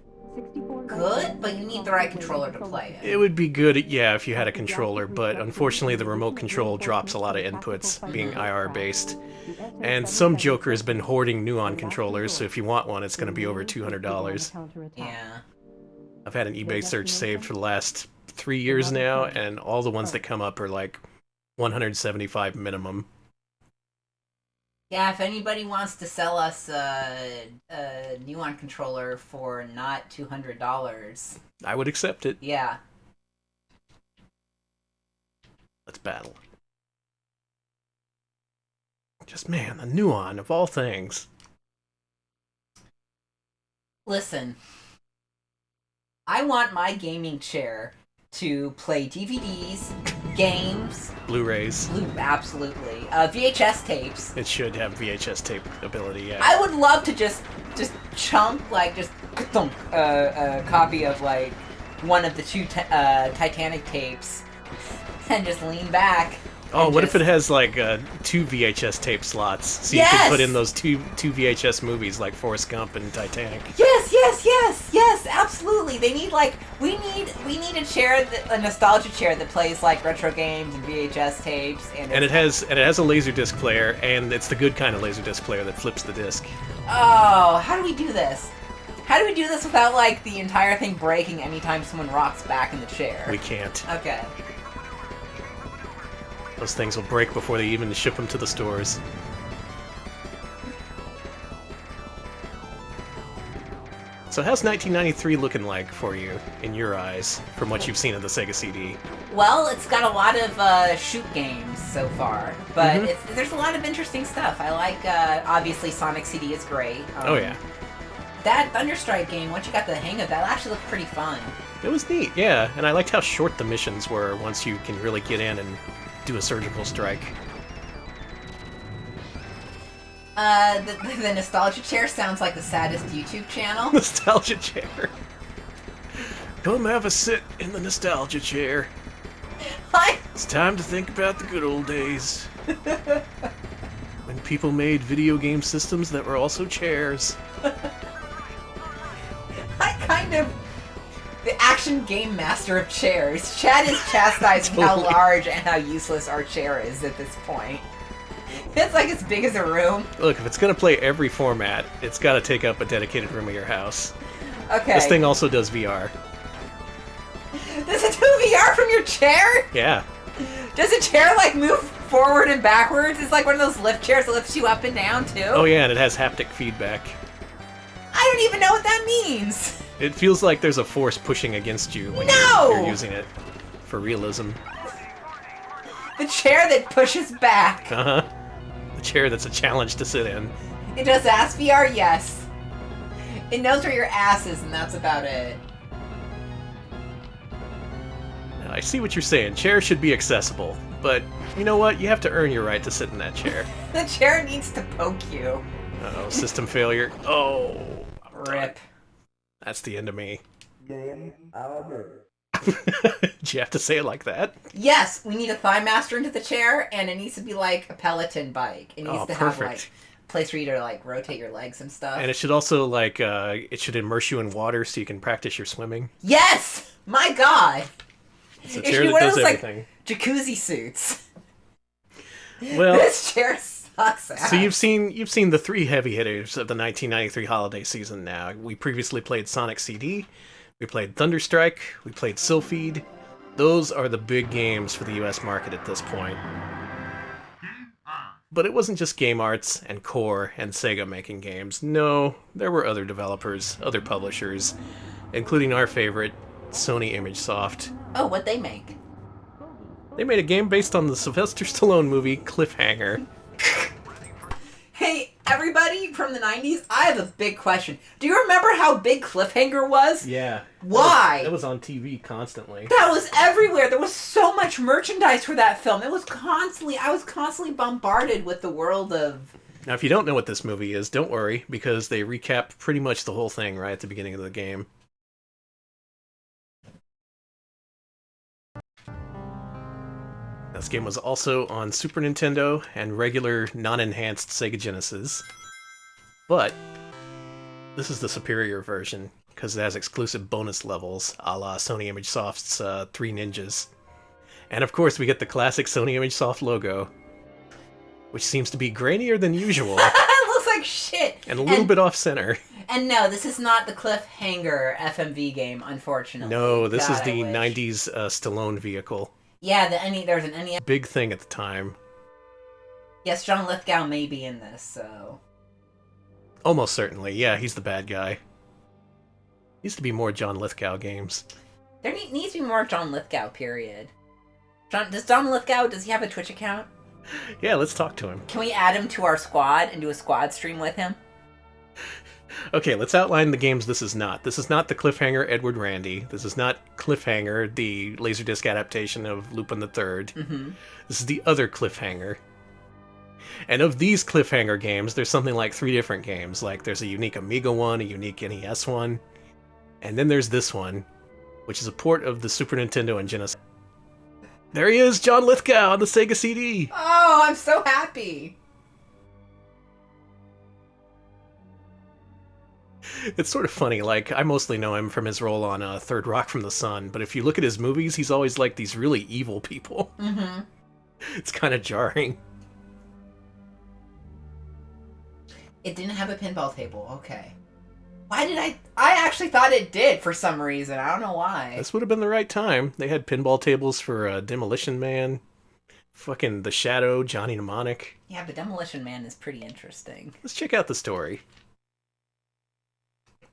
good, but you need the right controller to play it. It would be good, yeah, if you had a controller, but unfortunately the remote control drops a lot of inputs, being IR-based. And some joker has been hoarding Nuon controllers, so if you want one, it's going to be over $200. Yeah. I've had an eBay search saved for the last 3 years now, and all the ones that come up are like $175 minimum. Yeah, if anybody wants to sell us a Nuon controller for not $200, I would accept it. yeah. Let's battle. Just, man, the Nuon of all things. Listen, I want my gaming chair to play DVDs, games, Blu-rays. Absolutely, VHS tapes. It should have VHS tape ability, yeah. I would love to just chunk, like, just a copy of, like, one of the two Titanic tapes and just lean back. Oh, what if it has, like, 2 VHS tape slots? So you could put in those two VHS movies, like Forrest Gump and Titanic. Yes, absolutely. They need, like, we need a chair, a nostalgia chair that plays, like, retro games and VHS tapes. And it has a Laserdisc player, and it's the good kind of Laserdisc player that flips the disc. Oh, how do we do this? How do we do this without, like, the entire thing breaking anytime someone rocks back in the chair? We can't. Okay. Those things will break before they even ship them to the stores. So how's 1993 looking like for you, in your eyes, from what you've seen of the Sega CD? Well, it's got a lot of shoot games so far, but there's a lot of interesting stuff. I like, obviously Sonic CD is great. Oh yeah. that Thunderstrike game, once you got the hang of that, actually looked pretty fun. It was neat, yeah, and I liked how short the missions were once you can really get in and do a surgical strike. The Nostalgia Chair sounds like the saddest YouTube channel. Nostalgia chair. Come have a sit in the nostalgia chair. Hi! It's time to think about the good old days. When people made video game systems that were also chairs. I kind of... The action game master of chairs. Chad is chastising Totally. how large and how useless our chair is at this point. It's like as big as a room. Look, if it's gonna play every format, it's gotta take up a dedicated room of your house. Okay. This thing also does VR. Does it do VR from your chair? Yeah. Does a chair, like, move forward and backwards? It's like one of those lift chairs that lifts you up and down, too? Oh yeah, and it has haptic feedback. I don't even know what that means. It feels like there's a force pushing against you when No! you're using it for realism. The chair that pushes back. Uh-huh. The chair that's a challenge to sit in. It does ass VR, yes. It knows where your ass is, and that's about it. Now, I see what you're saying. Chairs should be accessible. But, you know what? You have to earn your right to sit in that chair. The chair needs to poke you. Uh-oh, system failure. Oh. I'm done. Rip. That's the end of me. Did you have to say it like that? Yes, we need a thigh master into the chair, and it needs to be like a Peloton bike. It needs Oh, to have, perfect. like, a place for you to, like, rotate your legs and stuff. And it should also, like, it should immerse you in water so you can practice your swimming. Yes! My god! It's a It chair should be that one of does those, like, everything. jacuzzi suits. Well, This chair sucks ass. so you've seen the three heavy hitters of the 1993 holiday season now. We previously played Sonic CD, we played Thunderstrike, we played Silpheed. Those are the big games for the US market at this point. But it wasn't just Game Arts and Core and Sega making games. No, there were other developers, other publishers, including our favorite, Sony ImageSoft. Oh, what'd they make? They made a game based on the Sylvester Stallone movie Cliffhanger. Hey, everybody from the 90s, I have a big question. Do you remember how big Cliffhanger was? Yeah. Why? That was on TV constantly. That was everywhere. There was so much merchandise for that film. I was constantly bombarded with the world of... Now, if you don't know what this movie is, don't worry, because they recap pretty much the whole thing right at the beginning of the game. This game was also on Super Nintendo and regular, non-enhanced Sega Genesis. But this is the superior version, because it has exclusive bonus levels, a la Sony ImageSoft's Three Ninjas. And of course, we get the classic Sony ImageSoft logo, which seems to be grainier than usual, It looks like shit. and a little bit off-center. And no, this is not the Cliffhanger FMV game, unfortunately. No, this is God, the I wish. 90s Stallone vehicle. Yeah, there's an NES. Big thing at the time. Yes, John Lithgow may be in this, so... Almost certainly, yeah, he's the bad guy. Needs to be more John Lithgow games. There needs to be more John Lithgow, period. Does John Lithgow, does he have a Twitch account? Yeah, let's talk to him. Can we add him to our squad and do a squad stream with him? Okay, let's outline the games this is not. This is not the Cliffhanger Edward Randy. This is not Cliffhanger, the Laserdisc adaptation of Lupin the Third. Mm-hmm. This is the other Cliffhanger. And of these Cliffhanger games, there's something like 3 different games. Like, there's a unique Amiga one, a unique NES one, and then there's this one, which is a port of the Super Nintendo and Genesis. There he is, John Lithgow on the Sega CD! Oh, I'm so happy! It's sort of funny, like, I mostly know him from his role on Third Rock from the Sun, but if you look at his movies, he's always like these really evil people. Mm-hmm. It's kind of jarring. It didn't have a pinball table, okay. Why did I actually thought it did for some reason. I don't know why. This would have been the right time. They had pinball tables for Demolition Man, fucking The Shadow, Johnny Mnemonic. Yeah, but Demolition Man is pretty interesting. Let's check out the story.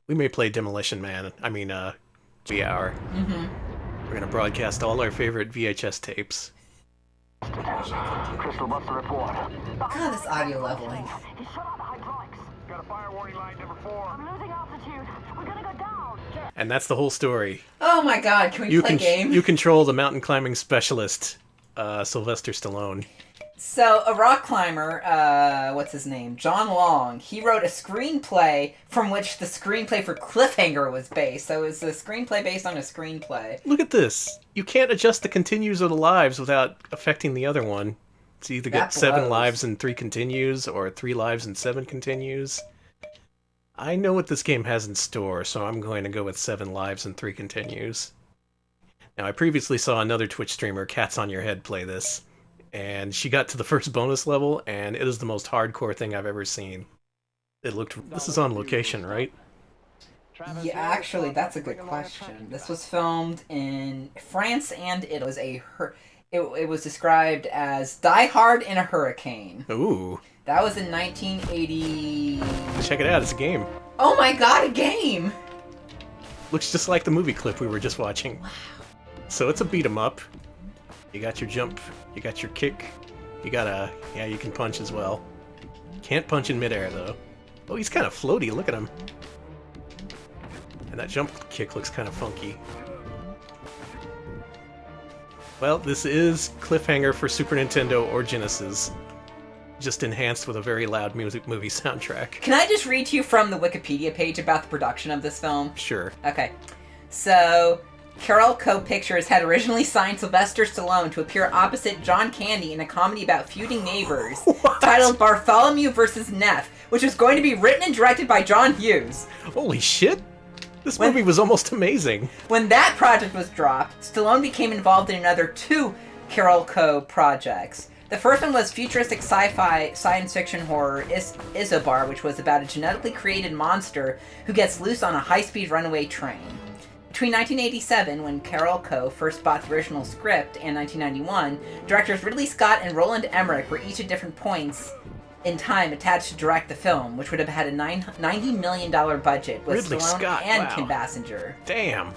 We may play Demolition Man, VR. Mm-hmm. We're gonna broadcast all our favorite VHS tapes. Crystal, what's the report? God, this audio leveling. He shut out the hydraulics. got a fire warning light number 4. I'm losing altitude. We're gonna go down. And that's the whole story. Oh my god, can we play a game? You control the mountain climbing specialist, Sylvester Stallone. So, a rock climber, what's his name? John Long, he wrote a screenplay from which the screenplay for Cliffhanger was based. So, it's a screenplay based on a screenplay. Look at this. You can't adjust the continues of the lives without affecting the other one. It's either That get 7 blows. lives and 3 continues, or 3 lives and 7 continues. I know what this game has in store, so I'm going to go with 7 lives and 3 continues. Now, I previously saw another Twitch streamer, Cats on Your Head, play this. And she got to the first bonus level, and it is the most hardcore thing I've ever seen. It looked... This is on location, right? Yeah, actually, that's a good question. This was filmed in France and it was it was described as Die Hard in a Hurricane. Ooh. That was in 1980... Check it out, it's a game. Oh my god, a game! Looks just like the movie clip we were just watching. Wow. So it's a beat 'em up. You got your jump, you got your kick, you got a... Yeah, you can punch as well. Can't punch in midair, though. Oh, he's kind of floaty, look at him. And that jump kick looks kind of funky. Well, this is Cliffhanger for Super Nintendo or Genesis. Just enhanced with a very loud movie soundtrack. Can I just read to you from the Wikipedia page about the production of this film? Sure. Okay. So, Carol Co. Pictures had originally signed Sylvester Stallone to appear opposite John Candy in a comedy about feuding neighbors titled Bartholomew vs. Neff, which was going to be written and directed by John Hughes. Holy shit! This movie was almost amazing. When that project was dropped, Stallone became involved in another 2 Carol Co. projects. The first one was futuristic sci-fi science fiction horror Isobar, which was about a genetically created monster who gets loose on a high-speed runaway train. Between 1987, when Carol Co. first bought the original script, and 1991, directors Ridley Scott and Roland Emmerich were each at different points in time attached to direct the film, which would have had a $90 million budget with Ridley Stallone Scott, and wow. Kim Basinger. Damn.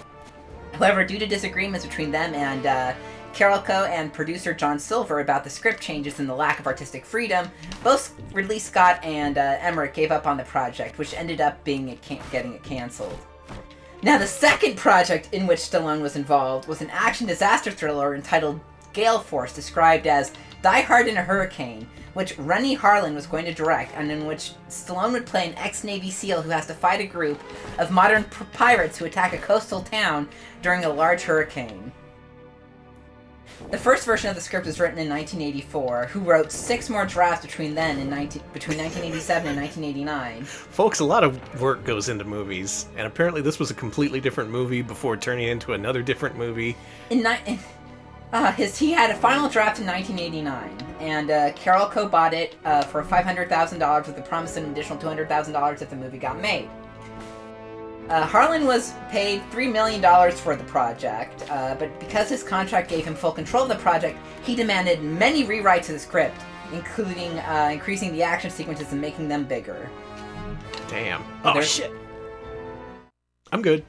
However, due to disagreements between them and Carol Co. and producer John Silver about the script changes and the lack of artistic freedom, both Ridley Scott and Emmerich gave up on the project, which ended up getting it canceled. Now, the second project in which Stallone was involved was an action disaster thriller entitled Gale Force, described as Die Hard in a Hurricane, which Rennie Harlin was going to direct, and in which Stallone would play an ex-Navy SEAL who has to fight a group of modern pirates who attack a coastal town during a large hurricane. The first version of the script was written in 1984, who wrote 6 more drafts between 1987 and 1989. Folks, a lot of work goes into movies, and apparently this was a completely different movie before turning into another different movie. He had a final draft in 1989, and Carol Co. bought it for $500,000 with the promise of an additional $200,000 if the movie got made. Harlan was paid $3 million for the project, but because his contract gave him full control of the project, he demanded many rewrites of the script, including increasing the action sequences and making them bigger. Damn. Oh, shit. I'm good.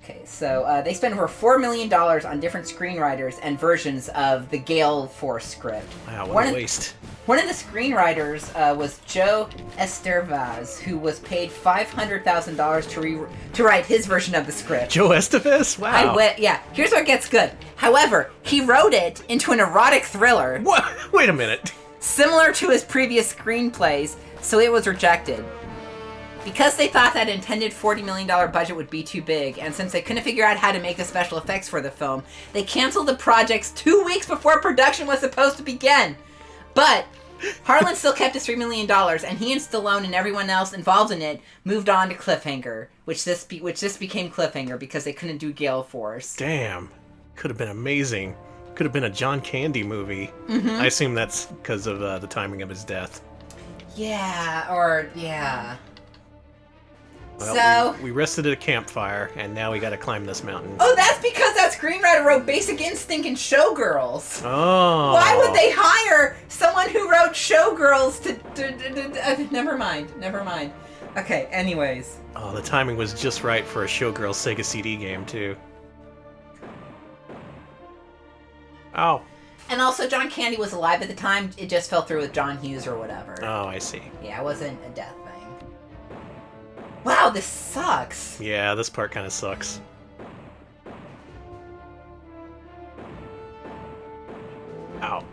Okay, so they spent over $4 million on different screenwriters and versions of the Gale Force script. Wow, what a waste. One of the screenwriters was Joe Estevez, who was paid $500,000 to write his version of the script. Joe Estevez? Wow. Yeah, here's where it gets good. However, he wrote it into an erotic thriller. What? Wait a minute. Similar to his previous screenplays, so it was rejected. Because they thought that intended $40 million budget would be too big, and since they couldn't figure out how to make the special effects for the film, they canceled the projects 2 weeks before production was supposed to begin. But Harlan still kept his $3 million, and he and Stallone and everyone else involved in it moved on to Cliffhanger, which this became Cliffhanger because they couldn't do Gale Force. Damn. Could have been amazing. Could have been a John Candy movie. Mm-hmm. I assume that's because of the timing of his death. Yeah. Well, So we rested at a campfire, and now we gotta climb this mountain. Oh, that's because that screenwriter wrote Basic Instinct and Showgirls. Oh. Why would they hire someone who wrote Showgirls to never mind. Okay, anyways. Oh, the timing was just right for a Showgirls Sega CD game, too. Oh. And also, John Candy was alive at the time. It just fell through with John Hughes or whatever. Oh, I see. Yeah, it wasn't a death thing. Wow, this sucks. Yeah, this part kind of sucks. Ow.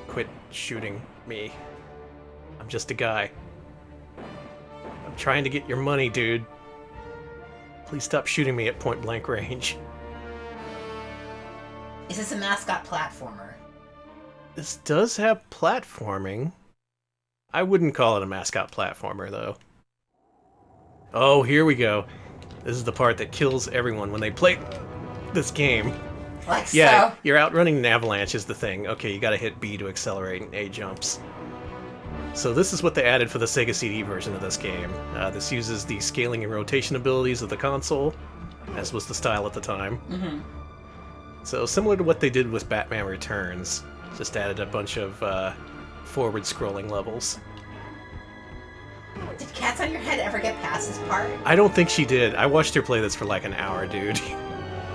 Quit shooting me. I'm just a guy. I'm trying to get your money, dude. Please stop shooting me at point blank range. Is this a mascot platformer? This does have platforming. I wouldn't call it a mascot platformer, though. Oh, here we go. This is the part that kills everyone when they play this game. Like Yeah, so. you're outrunning an avalanche is the thing. Okay, you gotta hit B to accelerate and A jumps. So this is what they added for the Sega CD version of this game. This uses the scaling and rotation abilities of the console, as was the style at the time. Mm-hmm. So similar to what they did with Batman Returns, just added a bunch of forward-scrolling levels. Did Cats on Your Head ever get past this part? I don't think she did. I watched her play this for like an hour, dude.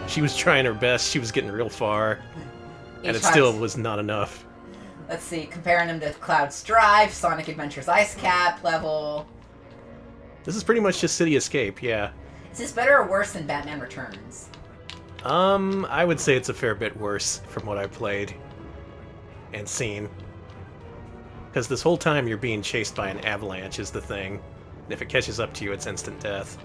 She was trying her best, she was getting real far, and it still was not enough. Let's see, comparing them to Cloud's Drive, Sonic Adventure's Ice Cap level. This is pretty much just City Escape, yeah. Is this better or worse than Batman Returns? I would say it's a fair bit worse from what I've played and seen. Because this whole time you're being chased by an avalanche is the thing. And if it catches up to you, it's instant death.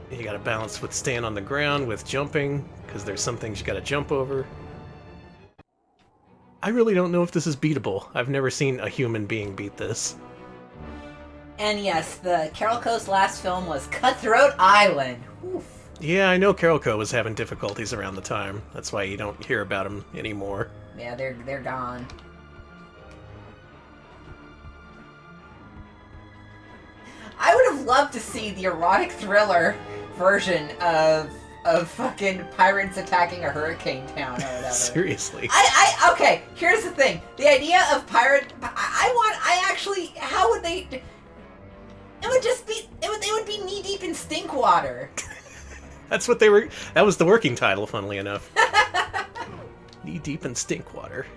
You gotta balance with staying on the ground with jumping, because there's some things you gotta jump over. I really don't know if this is beatable. I've never seen a human being beat this. And yes, the Carol Co's last film was Cutthroat Island. Oof. Yeah, I know Carol Co was having difficulties around the time. That's why you don't hear about him anymore. Yeah, they're gone. I would have loved to see the erotic thriller version of fucking pirates attacking a hurricane town or whatever. Seriously. Okay, here's the thing. The idea of how would they... It would just be... They would be knee-deep in stink water. That's what they were... That was the working title, funnily enough. Knee-deep in stink water.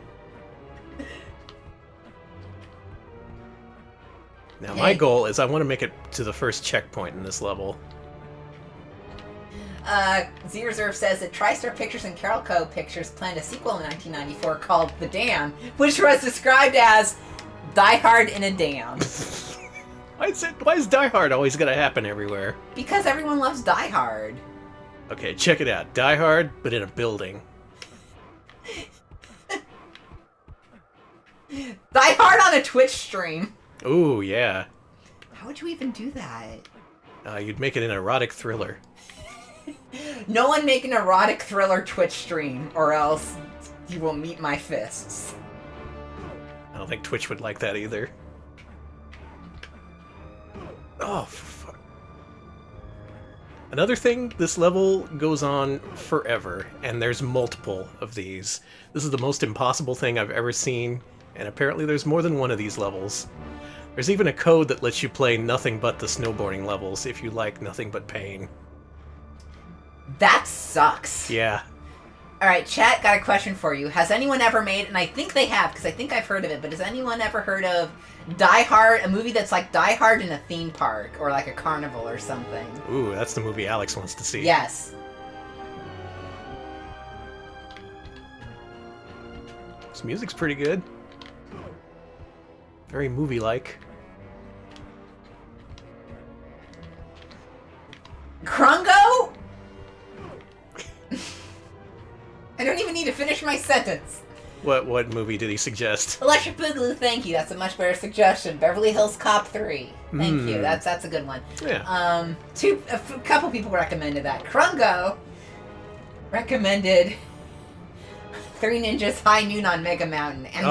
Now, my goal is I want to make it to the first checkpoint in this level. Z-Reserve says that TriStar Pictures and Carol Co. Pictures planned a sequel in 1994 called The Dam, which was described as Die Hard in a Dam. Why is Die Hard always gonna happen everywhere? Because everyone loves Die Hard. Okay, check it out. Die Hard, but in a building. Die Hard on a Twitch stream. Ooh, yeah. How would you even do that? You'd make it an erotic thriller. No one make an erotic thriller Twitch stream, or else you will meet my fists. I don't think Twitch would like that either. Oh, fuck. Another thing, this level goes on forever, and there's multiple of these. This is the most impossible thing I've ever seen, and apparently there's more than one of these levels. There's even a code that lets you play nothing but the snowboarding levels if you like nothing but pain. That sucks. Yeah. Alright, chat, got a question for you. Has anyone ever made, and I think they have, because I think I've heard of it, but has anyone ever heard of Die Hard, a movie that's like Die Hard in a theme park, or like a carnival or something? Ooh, that's the movie Alex wants to see. Yes. This music's pretty good. Very movie-like. Krungo? I don't even need to finish my sentence. What movie did he suggest? Electric Boogaloo, thank you. That's a much better suggestion. Beverly Hills Cop 3. Thank you. That's a good one. Yeah. A couple people recommended that. Krungo recommended Three Ninjas High Noon on Mega Mountain. And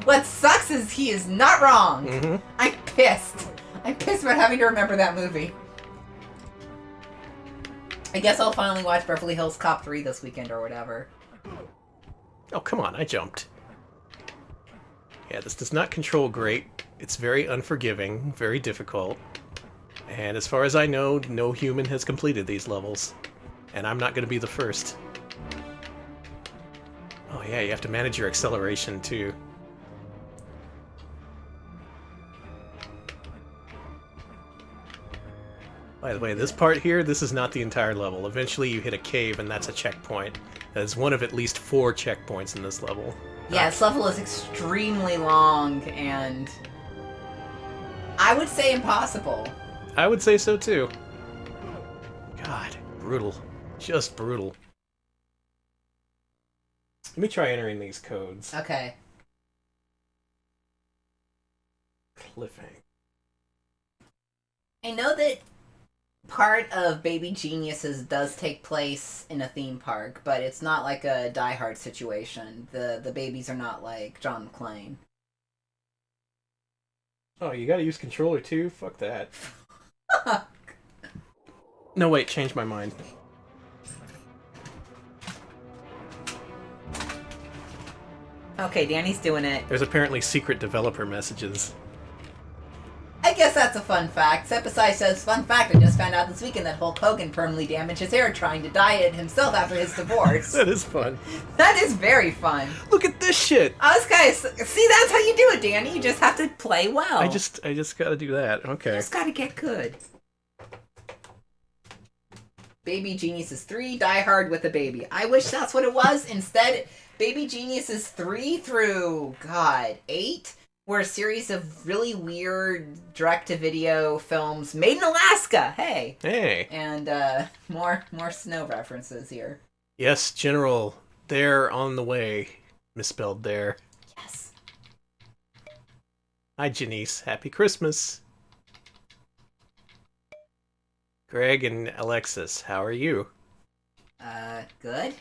what sucks is he is not wrong. Mm-hmm. I'm pissed. I'm pissed about having to remember that movie. I guess I'll finally watch Beverly Hills Cop 3 this weekend or whatever. Oh, come on, I jumped. Yeah, this does not control great. It's very unforgiving, very difficult. And as far as I know, no human has completed these levels. And I'm not going to be the first. Oh yeah, you have to manage your acceleration too. By the way, this part here, this is not the entire level. Eventually you hit a cave and that's a checkpoint. That is one of at least 4 checkpoints in this level. Yeah, this level is extremely long and I would say impossible. I would say so too. God, brutal. Just brutal. Let me try entering these codes. Okay. Cliffhanger. I know that part of Baby Geniuses does take place in a theme park, but it's not like a Die Hard situation. The babies are not like John McClane. Oh, you gotta use controller too? Fuck that. No, wait, change my mind. Okay, Danny's doing it. There's apparently secret developer messages. I guess that's a fun fact. Sepasai says, fun fact, I just found out this weekend that Hulk Hogan permanently damaged his hair trying to dye it himself after his divorce. That is fun. That is very fun. Look at this shit! I was guys, see, that's how you do it, Danny. You just have to play well. I just gotta do that. Okay. You just gotta get good. Baby Geniuses 3, Die Hard with a Baby. I wish that's what it was. Instead, Baby Geniuses 3 through, God, 8 were a series of really weird direct-to-video films made in Alaska. Hey. Hey. And more snow references here. Yes, General. They're on the way. Misspelled there. Yes. Hi, Janice. Happy Christmas. Greg and Alexis, how are you? Good.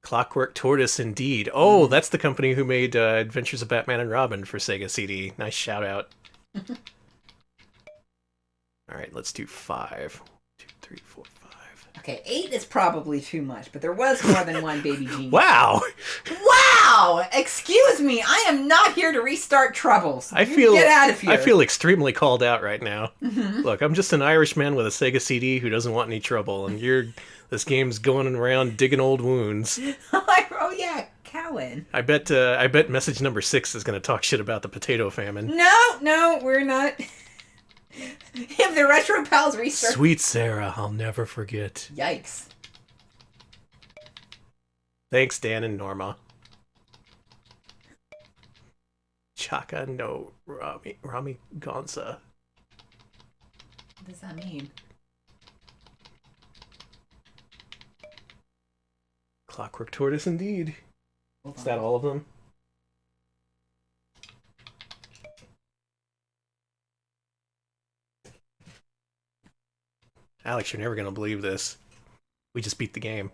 Clockwork Tortoise, indeed. Oh, that's the company who made Adventures of Batman and Robin for Sega CD. Nice shout out. Alright, let's do 5. 1, 2, 3, 4, 5. Okay, 8 is probably too much, but there was more than one Baby Genius. Wow! Wow! Excuse me, I am not here to restart troubles. Get out of here. I feel extremely called out right now. Look, I'm just an Irishman with a Sega CD who doesn't want any trouble, and this game's going around digging old wounds. Oh yeah, Cowan. I bet message number 6 is going to talk shit about the potato famine. No, we're not. If the Retro Pals restart... Sweet Sarah, I'll never forget. Yikes. Thanks, Dan and Norma. Chaka no Rami Gonza. What does that mean? Clockwork Tortoise, indeed. Hold Is on. that all of them? Alex, you're never going to believe this. We just beat the game.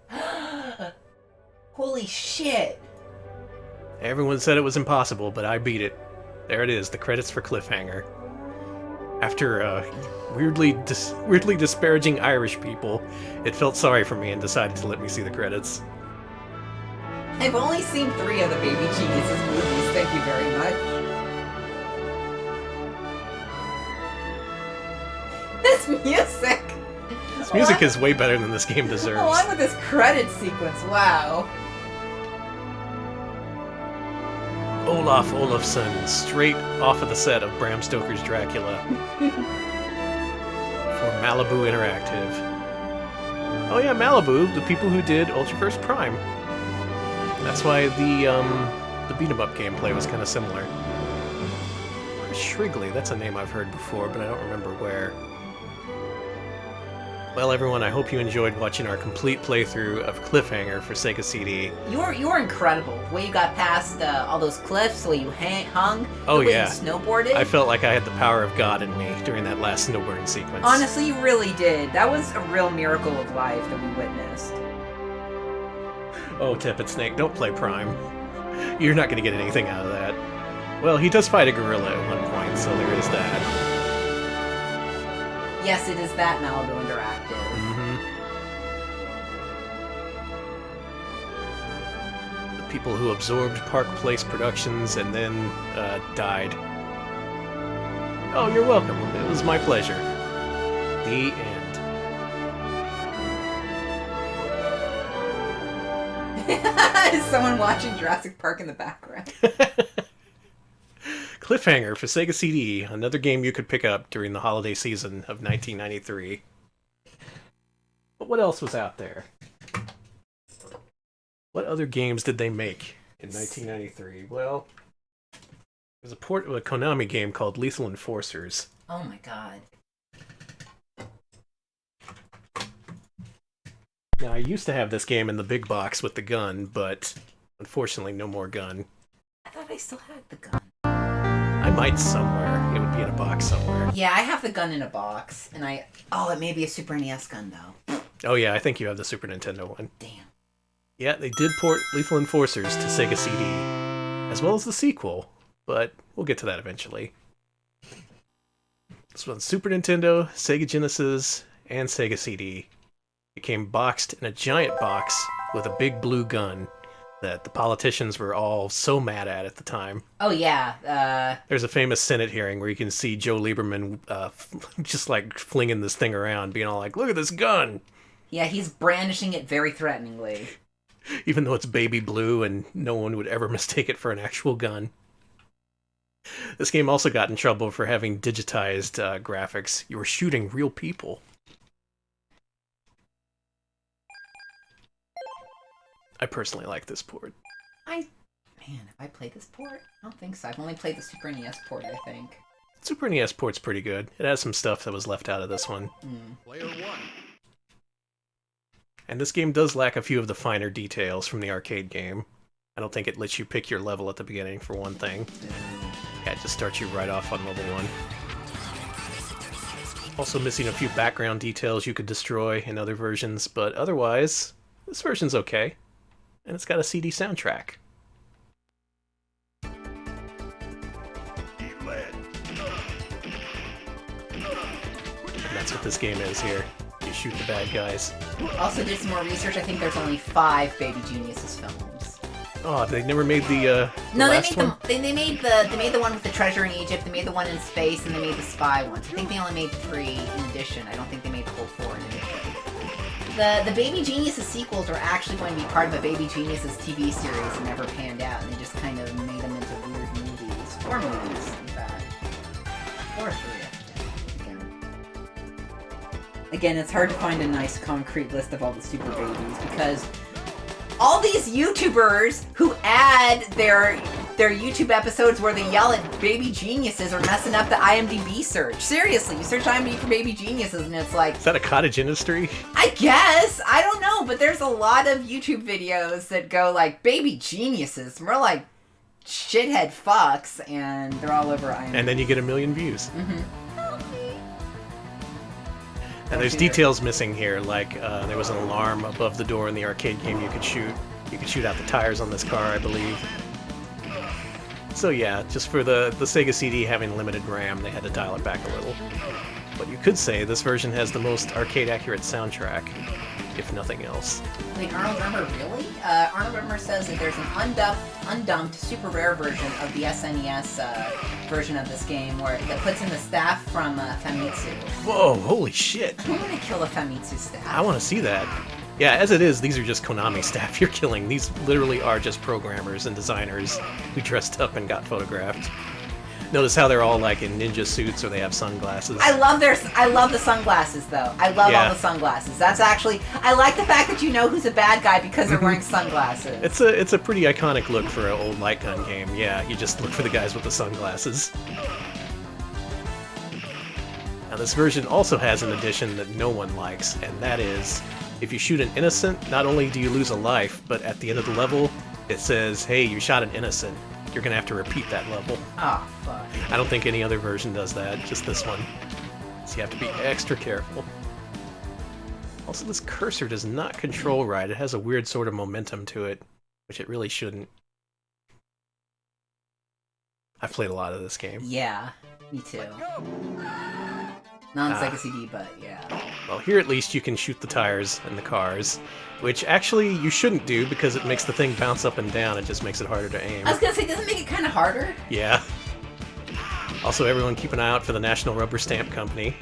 Holy shit. Everyone said it was impossible, but I beat it. There it is, the credits for Cliffhanger. After weirdly disparaging Irish people, it felt sorry for me and decided to let me see the credits. I've only seen 3 of the Baby Geniuses movies, thank you very much. This music! This music is way better than this game deserves. Along with this credit sequence, wow. Olaf Olafsson, straight off of the set of Bram Stoker's Dracula. For Malibu Interactive. Oh yeah, Malibu, the people who did Ultraverse Prime. That's why the beat-em-up gameplay was kind of similar. Chris Shrigley, that's a name I've heard before, but I don't remember where. Well, everyone, I hope you enjoyed watching our complete playthrough of Cliffhanger for Sega CD. You were incredible. The way you got past all those cliffs, the way you hung, Oh, the way yeah. you snowboarded. I felt like I had the power of God in me during that last snowboarding sequence. Honestly, you really did. That was a real miracle of life that we witnessed. Oh, Tepid Snake, don't play Prime. You're not going to get anything out of that. Well, he does fight a gorilla at one point, so there is that. Yes, it is that Malibu Interactive. The people who absorbed Park Place Productions and then died. Oh, you're welcome. It was my pleasure. The end. Is someone watching Jurassic Park in the background? Cliffhanger for Sega CD, another game you could pick up during the holiday season of 1993. But what else was out there? What other games did they make in 1993? Well, there's a port of a Konami game called Lethal Enforcers. Oh my god. Now, I used to have this game in the big box with the gun, but unfortunately no more gun. I thought I still had the gun. I might somewhere. It would be in a box somewhere. Yeah, I have the gun in a box, and oh, it may be a Super NES gun, though. Oh yeah, I think you have the Super Nintendo one. Damn. Yeah, they did port Lethal Enforcers to Sega CD, as well as the sequel, but we'll get to that eventually. This one's Super Nintendo, Sega Genesis, and Sega CD. It came boxed in a giant box with a big blue gun that the politicians were all so mad at the time. Oh, yeah. There's a famous Senate hearing where you can see Joe Lieberman just like flinging this thing around, being all like, look at this gun! Yeah, he's brandishing it very threateningly. Even though it's baby blue and no one would ever mistake it for an actual gun. This game also got in trouble for having digitized graphics. You were shooting real people. I personally like this port. Man, have I played this port? I don't think so. I've only played the Super NES port, I think. Super NES port's pretty good. It has some stuff that was left out of this one. Player 1. And this game does lack a few of the finer details from the arcade game. I don't think it lets you pick your level at the beginning, for one thing. Yeah, it just starts you right off on level 1. Also missing a few background details you could destroy in other versions, but otherwise, this version's okay. And it's got a CD soundtrack. And that's what this game is here. You shoot the bad guys. Also did some more research. I think there's only 5 Baby Geniuses films. Oh, they never made the No, last they made one? they made the one with the treasure in Egypt. They made the one in space, and they made the spy ones. I think they only made 3 in addition. I don't think they made the whole 4 in addition. The Baby Geniuses sequels were actually going to be part of a Baby Geniuses TV series and never panned out, and they just kind of made them into weird movies. 4 movies, in fact. 4 or 3, I think. Again, it's hard to find a nice concrete list of all the Super Babies, because all these YouTubers who add their YouTube episodes where they yell at Baby Geniuses are messing up the IMDb search. Seriously, you search IMDb for Baby Geniuses and it's like... Is that a cottage industry? I guess! I don't know, but there's a lot of YouTube videos that go like, Baby Geniuses. And we're like, shithead fucks, and they're all over IMDb. And then you get 1 million views. Mm-hmm. And there's details missing here, like there was an alarm above the door in the arcade game you could shoot. You could shoot out the tires on this car, I believe. So yeah, just for the Sega CD having limited RAM, they had to dial it back a little. But you could say this version has the most arcade-accurate soundtrack, if nothing else. Wait, Arnold Rimmer, really? Arnold Rimmer says that there's an undumped, super rare version of the SNES version of this game that puts in the staff from Famitsu. Whoa, holy shit! I'm gonna kill a Famitsu staff. I want to see that. Yeah, as it is, these are just Konami staff you're killing. These literally are just programmers and designers who dressed up and got photographed. Notice how they're all like in ninja suits or they have sunglasses. I love the sunglasses though. I love all the sunglasses. That's actually, I like the fact that you know who's a bad guy because they're wearing sunglasses. It's a pretty iconic look for an old light gun game. Yeah, you just look for the guys with the sunglasses. Now this version also has an addition that no one likes, and that is, if you shoot an innocent, not only do you lose a life, but at the end of the level, it says, hey, you shot an innocent. You're gonna have to repeat that level. Oh, fuck. I don't think any other version does that, just this one. So you have to be extra careful. Also, this cursor does not control right. It has a weird sort of momentum to it, which it really shouldn't. I've played a lot of this game. Yeah, me too. Not on Sega CD, but yeah. Well, here at least you can shoot the tires and the cars, which actually you shouldn't do because it makes the thing bounce up and down. It just makes it harder to aim. I was gonna say, doesn't it make it kind of harder? Yeah. Also, everyone keep an eye out for the National Rubber Stamp Company.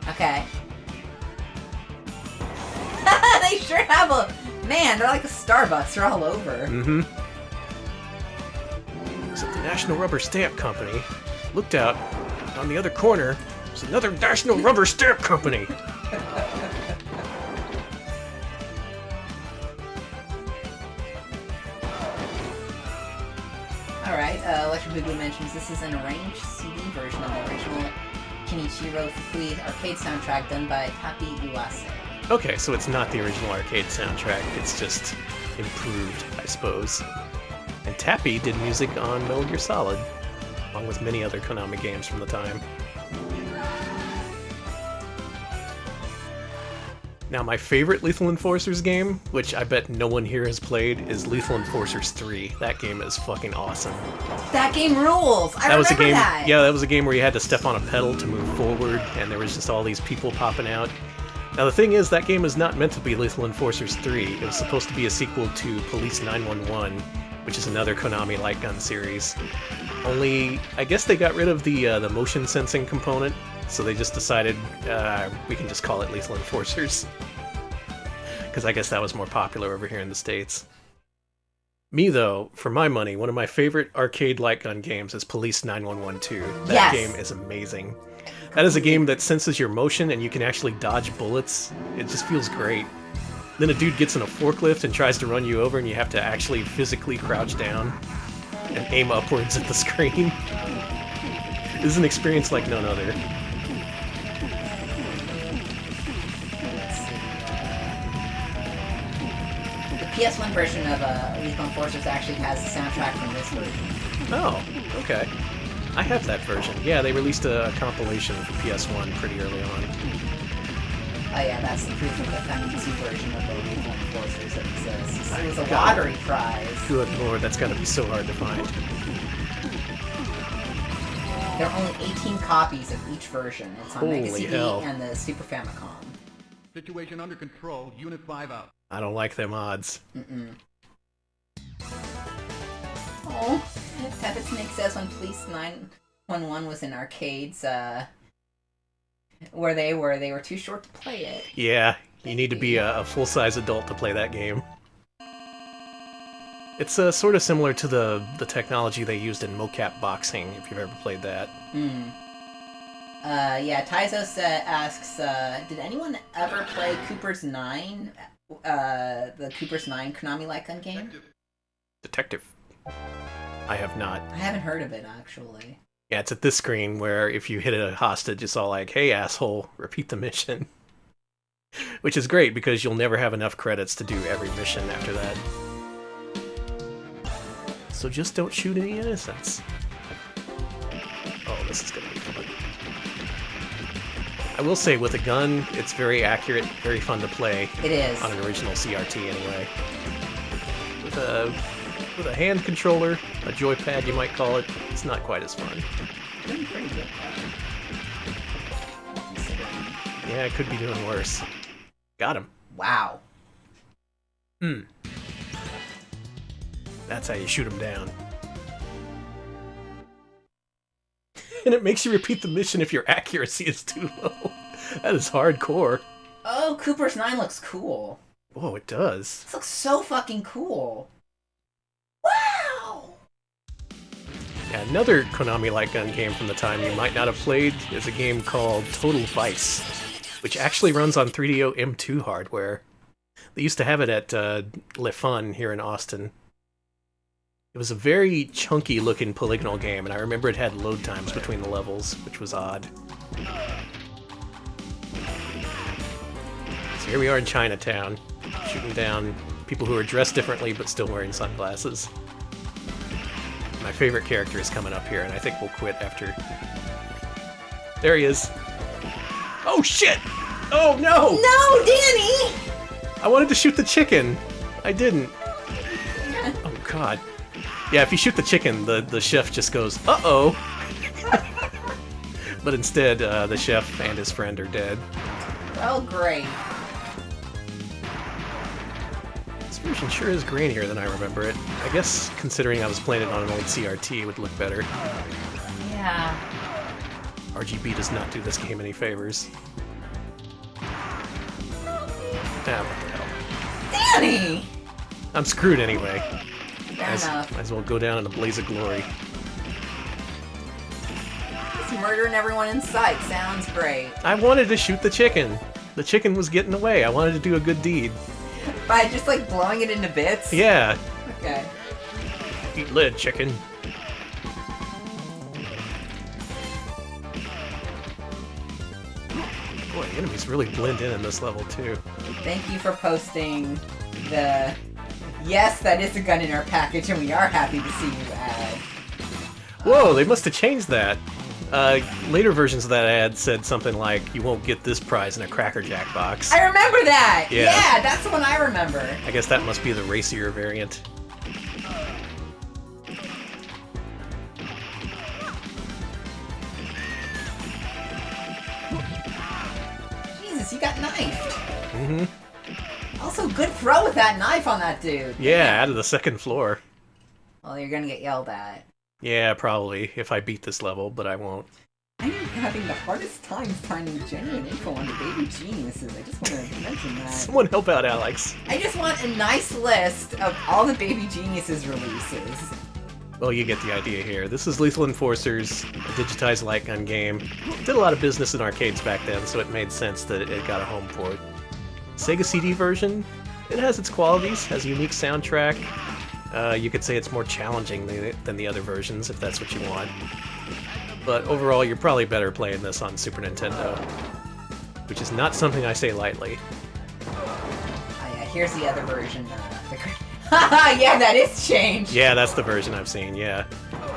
Okay. They sure have a... Man, they're like a Starbucks. They're all over. Mm-hmm. was at the National Rubber Stamp Company. Looked out, on the other corner, was another National Rubber Stamp Company. Alright, Electric Boogaloo mentions this is an arranged CD version of the original Kenichiro Fukui arcade soundtrack done by Tapi Iwase. Okay, so it's not the original arcade soundtrack, it's just improved, I suppose. And Tappy did music on Metal Gear Solid, along with many other Konami games from the time. Now, my favorite Lethal Enforcers game, which I bet no one here has played, is Lethal Enforcers 3. That game is fucking awesome. That game rules! I remember that! Yeah, that was a game where you had to step on a pedal to move forward, and there was just all these people popping out. Now, the thing is, that game is not meant to be Lethal Enforcers 3. It was supposed to be a sequel to Police 911, which is another Konami light gun series. Only, I guess they got rid of the motion sensing component, so they just decided we can just call it Lethal Enforcers. Because I guess that was more popular over here in the States. Me, though, for my money, one of my favorite arcade light gun games is Police 911 2. That game is amazing. That is a game that senses your motion and you can actually dodge bullets. It just feels great. Then a dude gets in a forklift and tries to run you over and you have to actually physically crouch down and aim upwards at the screen. This is an experience like none other. The PS1 version of Lethal Enforcers actually has the soundtrack from this version. Oh, okay. I have that version. Yeah, they released a compilation for PS1 pretty early on. Oh yeah, that's the proof of the fancy version of the Lethal Enforcers that exists. It was a lottery prize. Good lord, that's gotta be so hard to find. There are only 18 copies of each version. It's on Mega CD hell. and the Super Famicom. Situation under control. Unit 5 out. I don't like them odds. Oh, Peppa Snake says when Police 911 was in arcades, where they were too short to play it. Yeah, you need to be a full-size adult to play that game. It's sort of similar to the technology they used in mocap boxing, if you've ever played that. Yeah, Tyzos asks, did anyone ever play Cooper's 9? The Cooper's 9 Konami light gun game? Detective. I have not. I haven't heard of it, actually. Yeah, it's at this screen where if you hit a hostage, it's all like, hey, asshole, repeat the mission. Which is great, because you'll never have enough credits to do every mission after that. So just don't shoot any innocents. Oh, this is gonna be fun. I will say, with a gun, it's very accurate, very fun to play. It is. On an original CRT, anyway. With a hand controller, a joypad you might call it, it's not quite as fun. Doing pretty good. Yeah, it could be doing worse. Got him. Wow. That's how you shoot him down. And it makes you repeat the mission if your accuracy is too low. That is hardcore. Oh, Cooper's 9 looks cool. Whoa, it does. This looks so fucking cool. Wow! Yeah, another Konami light gun game from the time you might not have played is a game called Total Vice, which actually runs on 3DO M2 hardware. They used to have it at Le Fun here in Austin. It was a very chunky looking polygonal game, and I remember it had load times between the levels, which was odd. So here we are in Chinatown, shooting down people who are dressed differently but still wearing sunglasses. My favorite character is coming up here, and I think we'll quit after... There he is. Oh shit! Oh no! No, Danny! I wanted to shoot the chicken. I didn't. Oh god. Yeah, if you shoot the chicken, the chef just goes, uh-oh! But instead, the chef and his friend are dead. Well, great. This version sure is grainier than I remember it. I guess, considering I was playing it on an old CRT, it would look better. Yeah. RGB does not do this game any favors. Ah, what the hell. Danny! I'm screwed anyway. Fair enough. Might as well go down in a blaze of glory. Just murdering everyone in sight. Sounds great. I wanted to shoot the chicken. The chicken was getting away. I wanted to do a good deed. By just, like, blowing it into bits? Yeah. Okay. Eat lead, chicken. Boy, the enemies really blend in this level, too. Thank you for posting the... Yes, that is a gun in our package, and we are happy to see you ad. Whoa, they must have changed that. Later versions of that ad said something like, you won't get this prize in a Cracker Jack box. I remember that! Yeah. Yeah, that's the one I remember. I guess that must be the racier variant. Jesus, you got knifed. Mm-hmm. Also, good throw with that knife on that dude. Yeah, out of the second floor. Well, you're gonna get yelled at. Yeah, probably, if I beat this level, but I won't. I'm having the hardest time finding genuine info on the baby geniuses. I just want to mention that. Someone help out Alex. I just want a nice list of all the baby geniuses releases. Well, you get the idea here. This is Lethal Enforcers, a digitized light gun game. Did a lot of business in arcades back then, so it made sense that it got a home port. Sega CD version, it has its qualities, has a unique soundtrack. You could say it's more challenging than the other versions, if that's what you want. But overall, you're probably better playing this on Super Nintendo. Which is not something I say lightly. Oh yeah, here's the other version. Yeah, that is changed! Yeah, that's the version I've seen, yeah.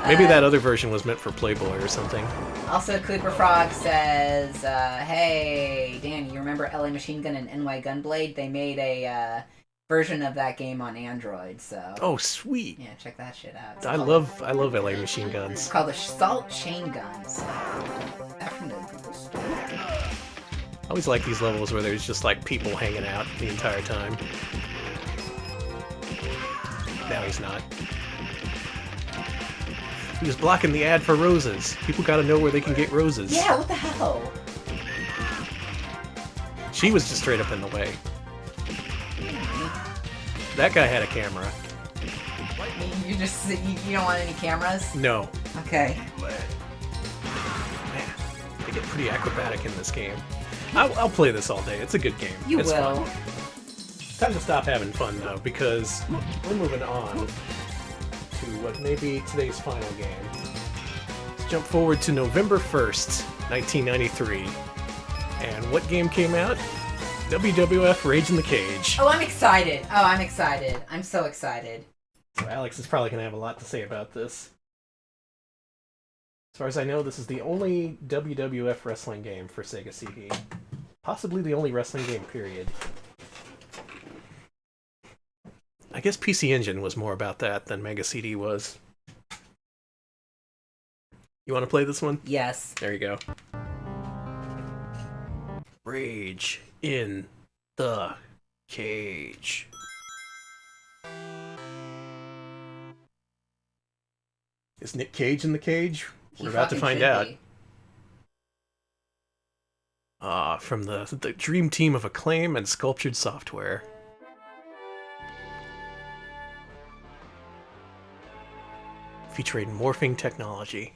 Maybe that other version was meant for Playboy or something. Also, Cooper Frog says, hey, Dan, you remember LA Machine Gun and NY Gunblade? They made a version of that game on Android, so... Oh, sweet! Yeah, check that shit out. I love LA Machine Guns. It's called the Salt Chain Guns. Back from the Google Store. I always like these levels where there's just like people hanging out the entire time. Now he's not. He was blocking the ad for roses. People gotta know where they can get roses. Yeah, what the hell? She was just straight up in the way. That guy had a camera. You just you don't want any cameras? No. Okay. Man, they get pretty acrobatic in this game. I'll play this all day. It's a good game. You it's will. Fun. Time to stop having fun though, because we're moving on to what may be today's final game. Let's jump forward to November 1st, 1993. And what game came out? WWF Rage in the Cage. Oh, I'm excited. I'm so excited. So Alex is probably going to have a lot to say about this. As far as I know, this is the only WWF wrestling game for Sega CD. Possibly the only wrestling game, period. I guess PC Engine was more about that than Mega CD was. You want to play this one? Yes. There you go. Rage in the Cage. Is Nick Cage in the cage? We're about to find out. From the dream team of Acclaim and Sculptured Software. Featuring morphing technology.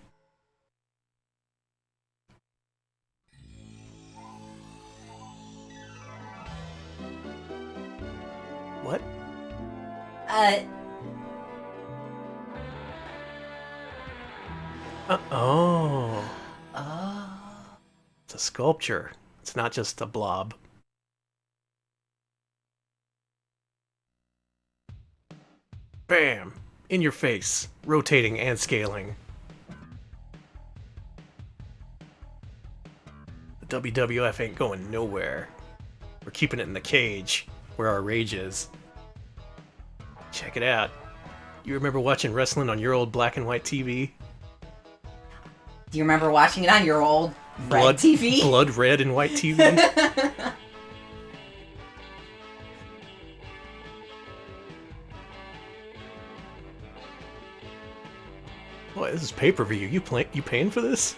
What? Oh. It's a sculpture. It's not just a blob. Bam! In your face, rotating and scaling. The WWF ain't going nowhere. We're keeping it in the cage, where our rage is. Check it out. You remember watching wrestling on your old black and white TV? Do you remember watching it on your old red TV? Blood red and white TV? Boy, this is pay-per-view. You paying for this?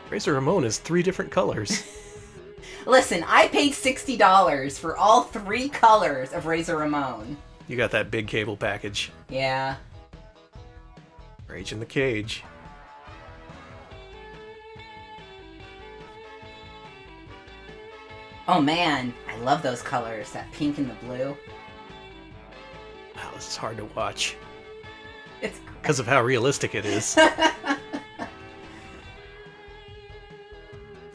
Razor Ramon is 3 different colors. Listen, I paid $60 for all 3 colors of Razor Ramon. You got that big cable package. Yeah. Rage in the Cage. Oh man, I love those colors, that pink and the blue. Wow, this is hard to watch It's because of how realistic it is.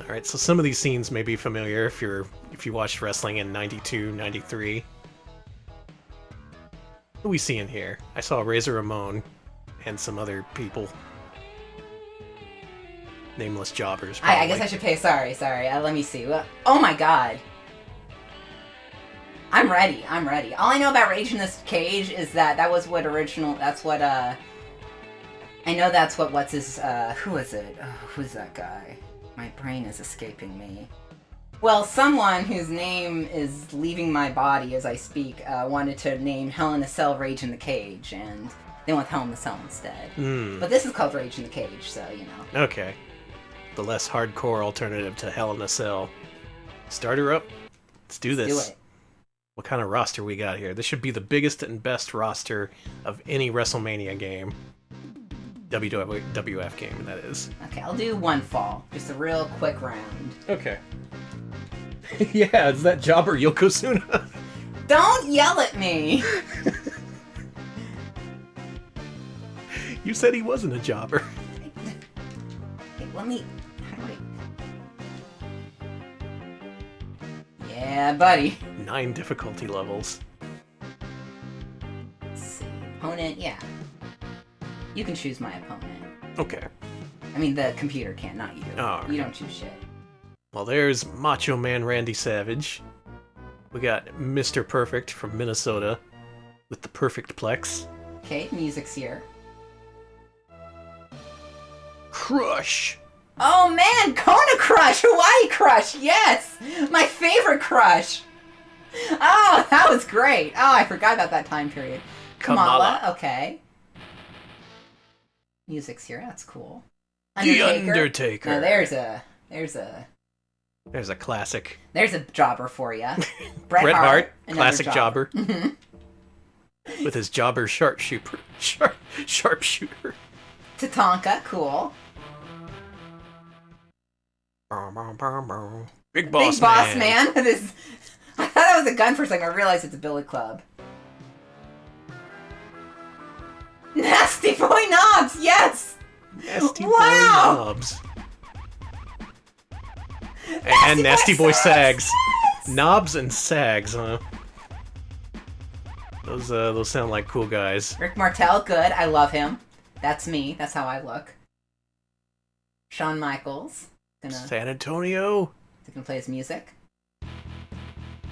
Alright, so some of these scenes may be familiar if you watched wrestling in 92, 93. What do we see in here? I saw Razor Ramon and some other people. Nameless jobbers, probably. I guess I should pay. Sorry. Let me see. Oh my god. I'm ready. All I know about Rage in this Cage is that was what original. That's what, I know that's what, what's his, who is it? Oh, who's that guy? My brain is escaping me. Well, someone whose name is leaving my body as I speak, wanted to name Hell in a Cell Rage in the Cage, and they went with Hell in the Cell instead. But this is called Rage in the Cage, so, you know. Okay. The less hardcore alternative to Hell in a Cell. Start her up. Let's do this. Let's do it. What kind of roster we got here? This should be the biggest and best roster of any WrestleMania game. WWF game, that is. Okay, I'll do one fall. Just a real quick round. Okay. Yeah, is that Jobber Yokozuna? Don't yell at me! You said he wasn't a jobber. Hey, let me... How do I... Yeah, buddy. 9 difficulty levels. Let's see. Opponent, yeah. You can choose my opponent. Okay. I mean, the computer can, not you. Oh, okay. You don't choose shit. Well, there's Macho Man Randy Savage. We got Mr. Perfect from Minnesota with the perfect plex. Okay, music's here. Crush! Oh man, Kona Crush! Hawaii Crush! Yes! My favorite crush! Oh, that was great! Oh, I forgot about that time period. Kamala, okay. Music's here, that's cool. The Undertaker. Now there's a classic. There's a jobber for you. Bret Hart, another classic jobber. Mhm. With his jobber sharpshooter. Tatanka, cool. Big Boss Big Boss Man. With his... I thought that was a gun for a second. I realized it's a billy club. Nasty Boy Knobs, yes! Nasty Wow! Boy Knobs. And Nasty Boy Sags. Yes! Knobs and Sags, huh? Those sound like cool guys. Rick Martel, good. I love him. That's me. That's how I look. Shawn Michaels. San Antonio. Gonna play his music.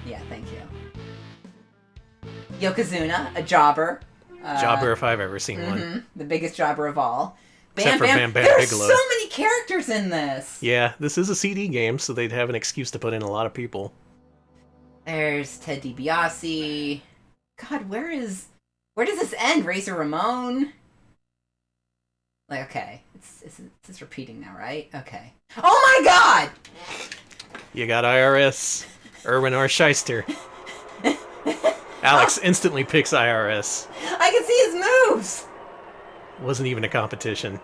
Yeah, thank you. Yokozuna, a jobber. Jobber if I've ever seen one. The biggest jobber of all. Except for Bam Bam There's Bigelow. so many characters in this. Yeah, this is a CD game, so they'd have an excuse to put in a lot of people. There's Ted DiBiase. God, where does this end? Razor Ramon? Like, okay. It's repeating now, right? Okay. Oh my god! You got IRS. Erwin R. Shyster. Alex instantly picks IRS. I can see his moves! Wasn't even a competition.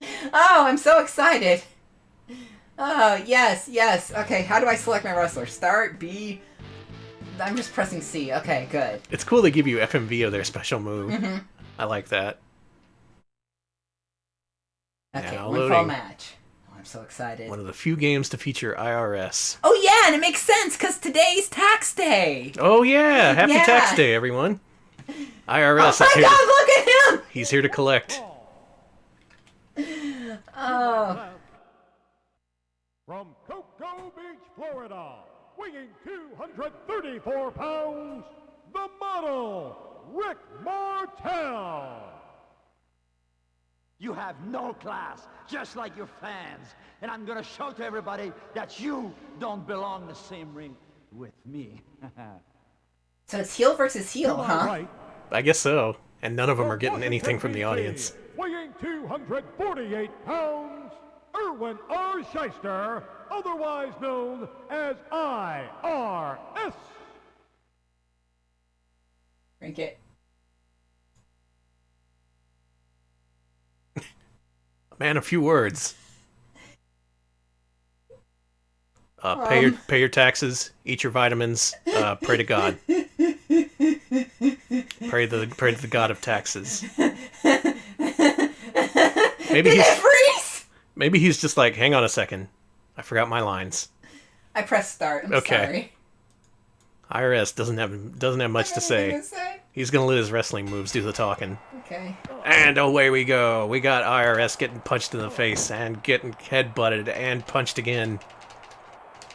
Oh, I'm so excited. Oh, yes. Okay, how do I select my wrestler? Start, B... I'm just pressing C. Okay, good. It's cool they give you FMV of their special move. Mm-hmm. I like that. Okay, Now one loading. fall match. Oh, I'm so excited. One of the few games to feature IRS. Oh yeah, and it makes sense, because today's tax day! Oh yeah! Happy Yeah. Tax Day, everyone! IRS Oh is my here. god, look at him! He's here to collect. Oh. From Cocoa Beach, Florida, weighing 234 pounds, the model, Rick Martel. You have no class, just like your fans. And I'm gonna show to everybody that you don't belong in the same ring with me. So it's heel versus heel, To my huh? right, I guess so. And none of them are getting anything from the audience. weighing 248 pounds, Erwin R. Shyster, otherwise known as IRS. Drink it. Man, a few words. Pay your taxes, eat your vitamins, pray to God. Pray to the God of taxes. Maybe he's just like, hang on a second, I forgot my lines. I pressed start. I'm sorry. IRS doesn't have much to say. He's gonna let his wrestling moves do the talking. Okay. And away we go. We got IRS getting punched in the face and getting head-butted and punched again.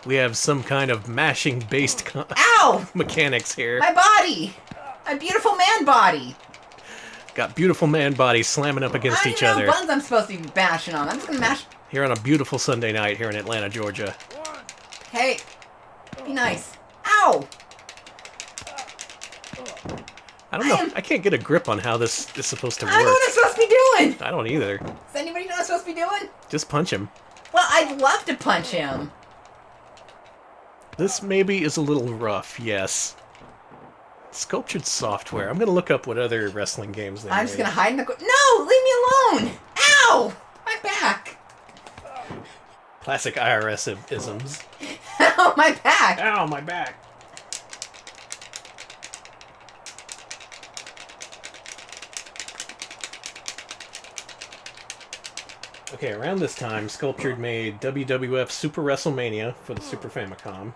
We have some kind of mashing-based Ow! mechanics here. My body! My beautiful man body! Got beautiful man bodies slamming up against each other. Buttons I'm supposed to be bashing on. I'm just gonna mash... Here on a beautiful Sunday night here in Atlanta, Georgia. Hey, be nice. Ow! I don't know. I can't get a grip on how this is supposed to work. I don't know what I'm supposed to be doing! I don't either. Does anybody know what I'm supposed to be doing? Just punch him. Well, I'd love to punch him. This maybe is a little rough, yes. Sculptured software. I'm gonna look up what other wrestling games they made. I'm just gonna hide in the... No! Leave me alone! Ow! My back! Classic IRS isms. Ow, my back! Ow, my back! Okay, around this time, Sculptured made WWF Super WrestleMania for the Super Famicom,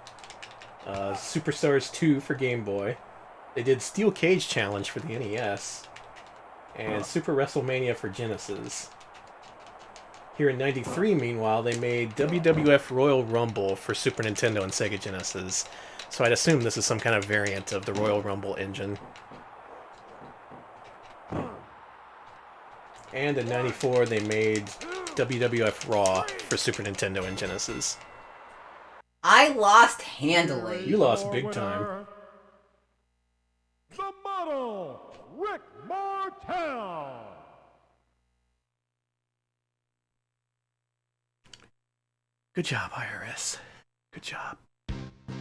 Superstars 2 for Game Boy. They did Steel Cage Challenge for the NES, and Super WrestleMania for Genesis. Here in '93, meanwhile, they made WWF Royal Rumble for Super Nintendo and Sega Genesis. So I'd assume this is some kind of variant of the Royal Rumble engine. And in '94, they made WWF Raw for Super Nintendo and Genesis. I lost handily. You lost big time. The model, Rick Martel. Good job, IRS. Good job.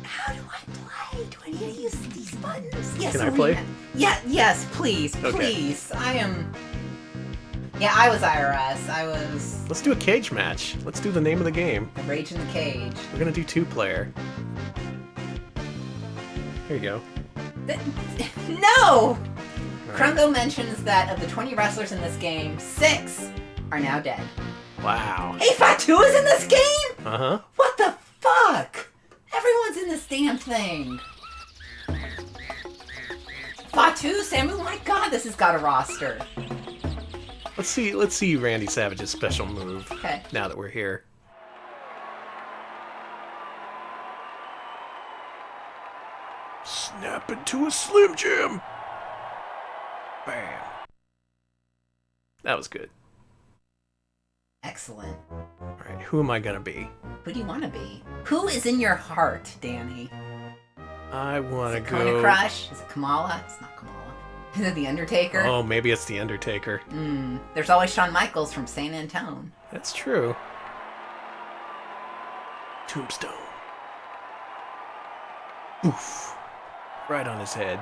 How do I play? Do I need to use these buttons? Yes, Can I play? Yeah, yes, please, Okay. please. I am... Yeah, I was IRS. I was... Let's do a cage match. Let's do the name of the game. Rage in the Cage. We're gonna do 2-player. Here you go. No! Right. Krungo mentions that of the 20 wrestlers in this game, 6 are now dead. Wow. Hey, Fatu is in this game? Uh-huh. What the fuck? Everyone's in this damn thing. Fatu, Samu, my god, this has got a roster. Let's see Randy Savage's special move. Okay. Now that we're here. Snap into a Slim Jim. Bam. That was good. Excellent. Alright, who am I gonna be? Who do you want to be? Who is in your heart, Danny? I wanna Is it go... Kona Crush? Is it Kamala? It's not Kamala. Is it The Undertaker? Oh, maybe it's The Undertaker. There's always Shawn Michaels from Saint Antone. That's true. Tombstone. Oof. Right on his head.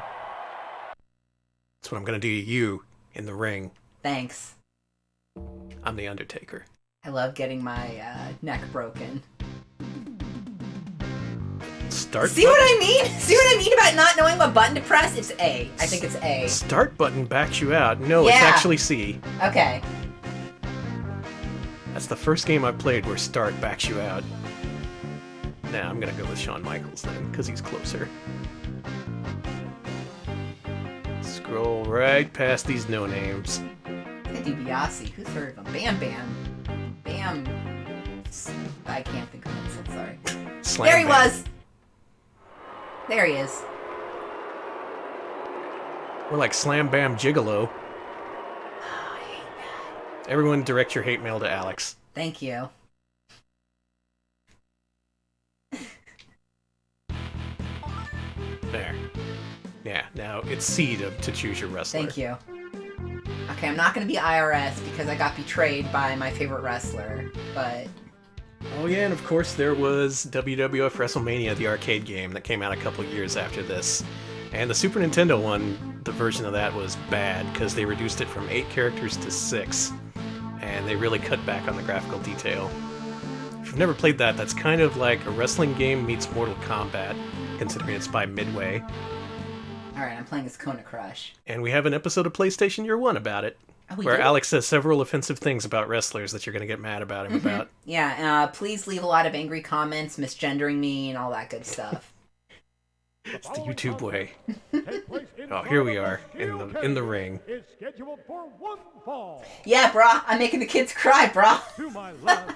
That's what I'm gonna do to you in the ring. Thanks. I'm The Undertaker. I love getting my neck broken. Start See what I mean? See what I mean about not knowing what button to press? It's A. I think it's A. Start button backs you out. No, it's Yeah. actually C. Okay. That's the first game I played where start backs you out. Nah, I'm gonna go with Shawn Michaels then, because he's closer. Scroll right past these no-names. DiBiase, who's heard of him? Bam Bam. Bam. I can't think of it, so sorry. Slam There he Bam. was! There he is. We're like Slam Bam Gigolo. Oh, I hate that. Everyone direct your hate mail to Alex. Thank you. There. Yeah, now it's C to choose your wrestler. Thank you. Okay, I'm not gonna be IRS because I got betrayed by my favorite wrestler, but... Oh yeah, and of course there was WWF WrestleMania, the arcade game that came out a couple years after this. And the Super Nintendo one, the version of that was bad because they reduced it from 8 characters to 6. And they really cut back on the graphical detail. If you've never played that, that's kind of like a wrestling game meets Mortal Kombat, considering it's by Midway. Alright, I'm playing as Kona Crush. And we have an episode of PlayStation Year One about it, where Alex says several offensive things about wrestlers that you're going to get mad about him about. Yeah, please leave a lot of angry comments, misgendering me, and all that good stuff. It's the YouTube way. Oh, here we are, in the ring. Is scheduled for one fall. Yeah, brah, I'm making the kids cry, brah. To my left,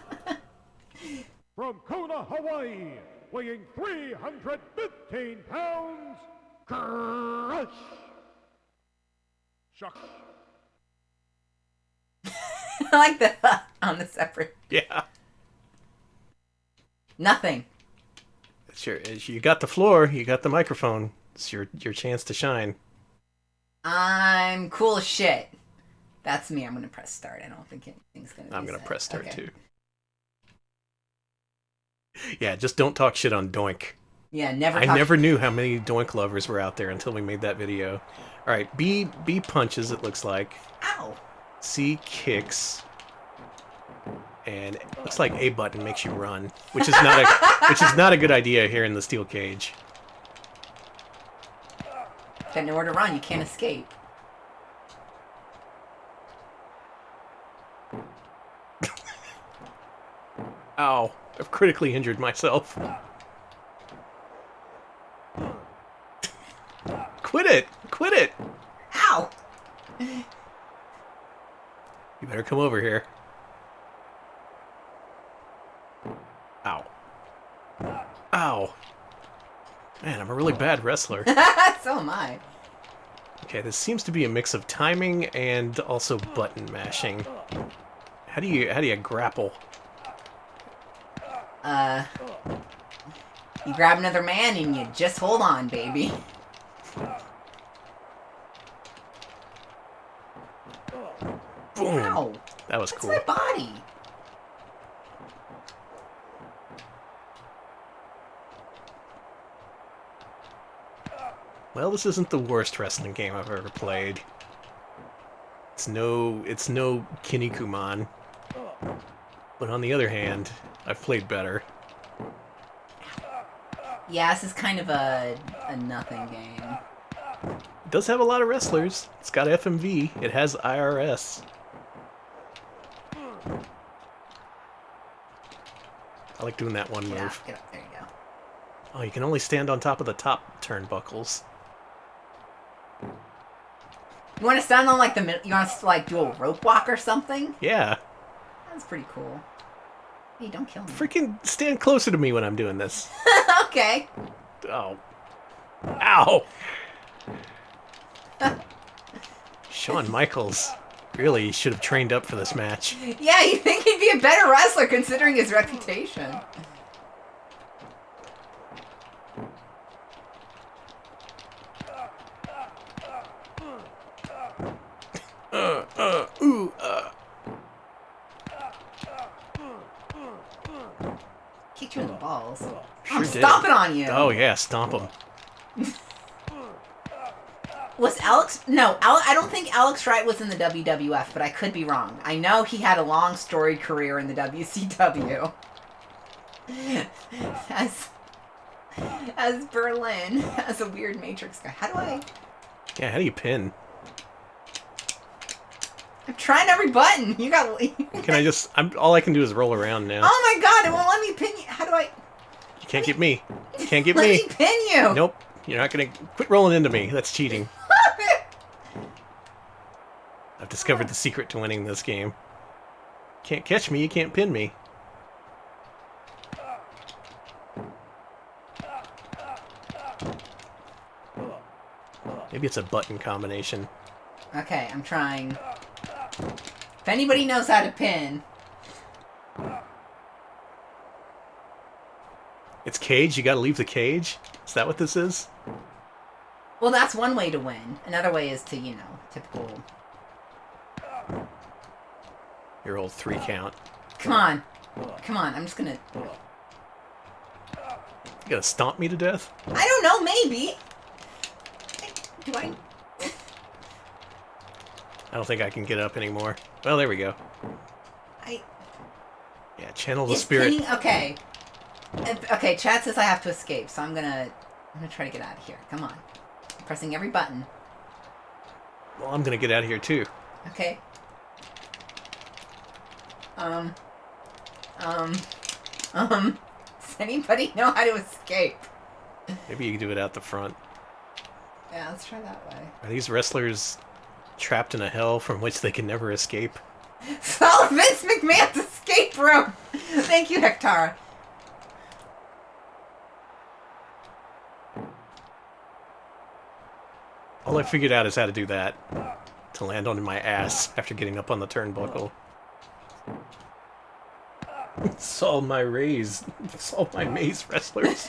from Kona, Hawaii, weighing 315 pounds, Crush. Shucks. I like the on the separate. Yeah. Nothing. Sure, you got the floor, you got the microphone. It's your chance to shine. I'm cool as shit. That's me. I'm gonna press start. I don't think anything's gonna. I'm gonna press start okay. too. Yeah, just don't talk shit on Doink. Yeah, never. I never knew how many Doink lovers were out there until we made that video. All right, B punches. It looks like. Ow. C kicks. And it looks like A button makes you run, which is not a good idea here in the steel cage. Got nowhere to run. You can't escape. Ow! I've critically injured myself. Quit it! Quit it! Ow! You better come over here. Ow. Ow. Man, I'm a really bad wrestler. So am I. Okay, this seems to be a mix of timing and also button mashing. How do you grapple? You grab another man and you just hold on, baby. Boom. Ow. That was That's cool. my body. Well, this isn't the worst wrestling game I've ever played. It's no Kinnikuman. But on the other hand, I've played better. Yeah, this is kind of a nothing game. It does have a lot of wrestlers. It's got FMV. It has IRS. I like doing that one move. Get up, there you go. Oh, you can only stand on top of the top turnbuckles. You want to stand on like the middle? You want to like do a rope walk or something? Yeah. That's pretty cool. Hey, don't kill me. Freaking stand closer to me when I'm doing this. Okay. Oh. Ow! Shawn Michaels really should have trained up for this match. Yeah, you think he'd be a better wrestler considering his reputation. Kicked you in the balls. I'm Sure did. stomping on you. Oh yeah, stomp him. Was Alex... No, I don't think Alex Wright was in the WWF, but I could be wrong. I know he had a long storied career in the WCW. As Berlin, as a weird Matrix guy. How do I... Yeah, how do you pin? I'm trying every button. You got... Can I just... all I can do is roll around now. Oh my god, it won't let me pin you. How do I... You can't get me. You can't get Let me. me pin you. Nope. You're not gonna... Quit rolling into me. That's cheating. I've discovered the secret to winning this game. Can't catch me, you can't pin me. Maybe it's a button combination. Okay, I'm trying. If anybody knows how to pin... It's cage? You gotta leave the cage? Is that what this is? Well, that's one way to win. Another way is to, you know, typical... Your old 3 count. Come on. Come on, I'm just gonna... You gonna stomp me to death? I don't know, maybe. Do I... I don't think I can get up anymore. Well, there we go. Yeah, channel the spirit. Okay. Okay, chat says I have to escape, so I'm gonna try to get out of here. Come on. I'm pressing every button. Well, I'm gonna get out of here too. Okay. Does anybody know how to escape? Maybe you can do it out the front. Yeah, let's try that way. Are these wrestlers trapped in a hell from which they can never escape? Solve Vince McMahon's escape room! Thank you, Hectara. All I figured out is how to do that. To land on my ass after getting up on the turnbuckle. Solve my raise. Solve my maze wrestlers.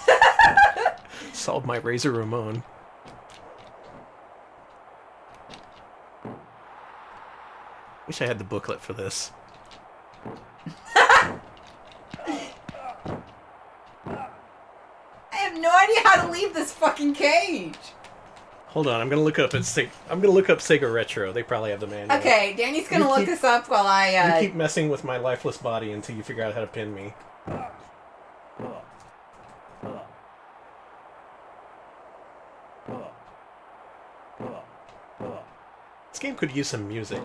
Solve my Razor Ramon. Wish I had the booklet for this. I have no idea how to leave this fucking cage. Hold on, I'm gonna look up Sega Retro. They probably have the manual. Okay, Danny's gonna look this up while I. You keep messing with my lifeless body until you figure out how to pin me. This game could use some music.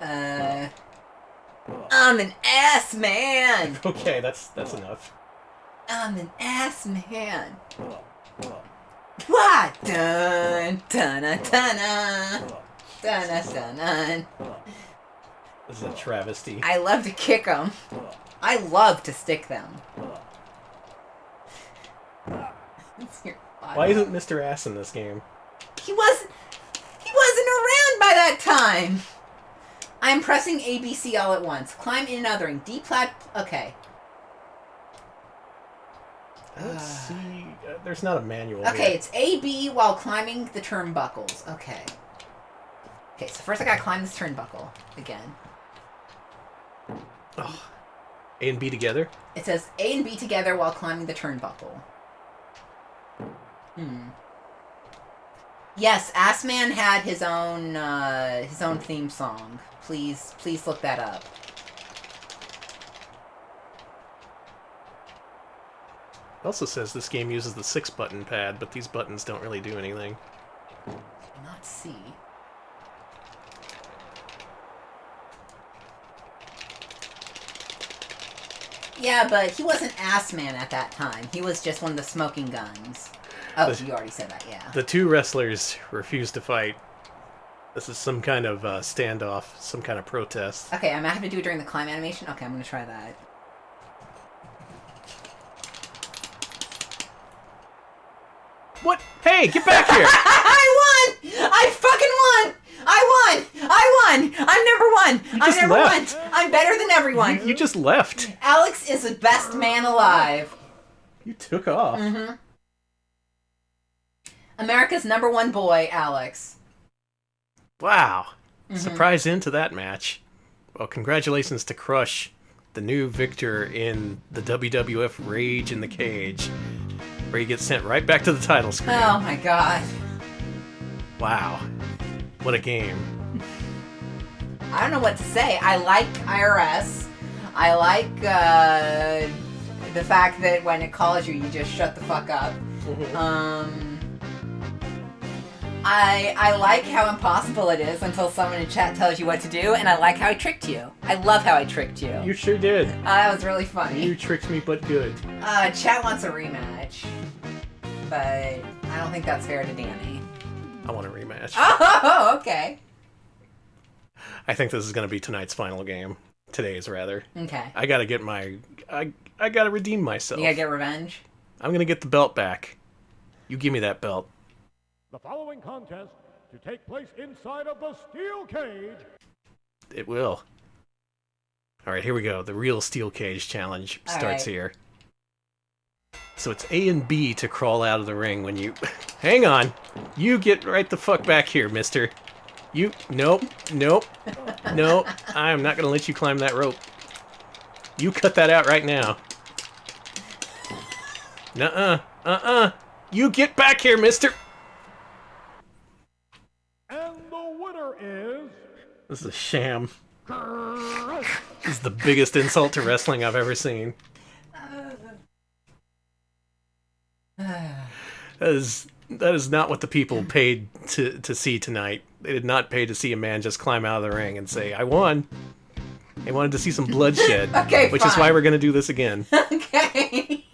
I'm an ass man. Okay, that's enough. I'm an ass man. What? Dun dun dun dun dun dun dun. This is a travesty. I love to kick them. I love to stick them. Why isn't Mr. Ass in this game? He wasn't around by that time. I'm pressing ABC all at once. Climb in and othering. D-plat. Okay. Let's see. There's not a manual. Okay, here. it's AB while climbing the turnbuckles. Okay. Okay, so first I gotta climb this turnbuckle again. Oh. A and B together? It says A and B together while climbing the turnbuckle. Yes, Assman had his own theme song. Please look that up. It also says this game uses the 6-button pad, but these buttons don't really do anything. Not C. Yeah, but he wasn't Assman at that time. He was just one of the smoking guns. Oh, you already said that, yeah. The two wrestlers refuse to fight. This is some kind of standoff, some kind of protest. Okay, I'm gonna have to do it during the climb animation? Okay, I'm gonna try that. What? Hey, get back here! I won! I fucking won! I won! I'm number one! I'm number left. one! I'm better than everyone! You just left. Alex is the best man alive. You took off. Mm-hmm. America's number one boy, Alex. Wow. Surprise into that match. Well, congratulations to Crush, the new victor in the WWF Rage in the Cage, where you get sent right back to the title screen. Oh my god. Wow. What a game. I don't know what to say. I like IRS. I like the fact that when it calls you, you just shut the fuck up. I like how impossible it is until someone in chat tells you what to do, and I like how I tricked you. I love how I tricked you. You sure did. That was really funny. You tricked me, but good. Chat wants a rematch, but I don't think that's fair to Danny. I want a rematch. Oh, okay. I think this is going to be tonight's final game. Today's, rather. Okay. I gotta get my... I gotta redeem myself. You gotta get revenge? I'm gonna get the belt back. You give me that belt. The following contest to take place inside of the steel cage. It will. Alright, here we go. The real steel cage challenge starts here. So it's A and B to crawl out of the ring when you... Hang on! You get right the fuck back here, mister. You... Nope. Nope. Nope. I'm not gonna let you climb that rope. You cut that out right now. Nuh-uh. You get back here, mister! And the winner is... This is a sham. This is the biggest insult to wrestling I've ever seen. That is not what the people paid to see tonight. They did not pay to see a man just climb out of the ring and say, I won. They wanted to see some bloodshed. Okay, which fine. is why we're going to do this again. Okay.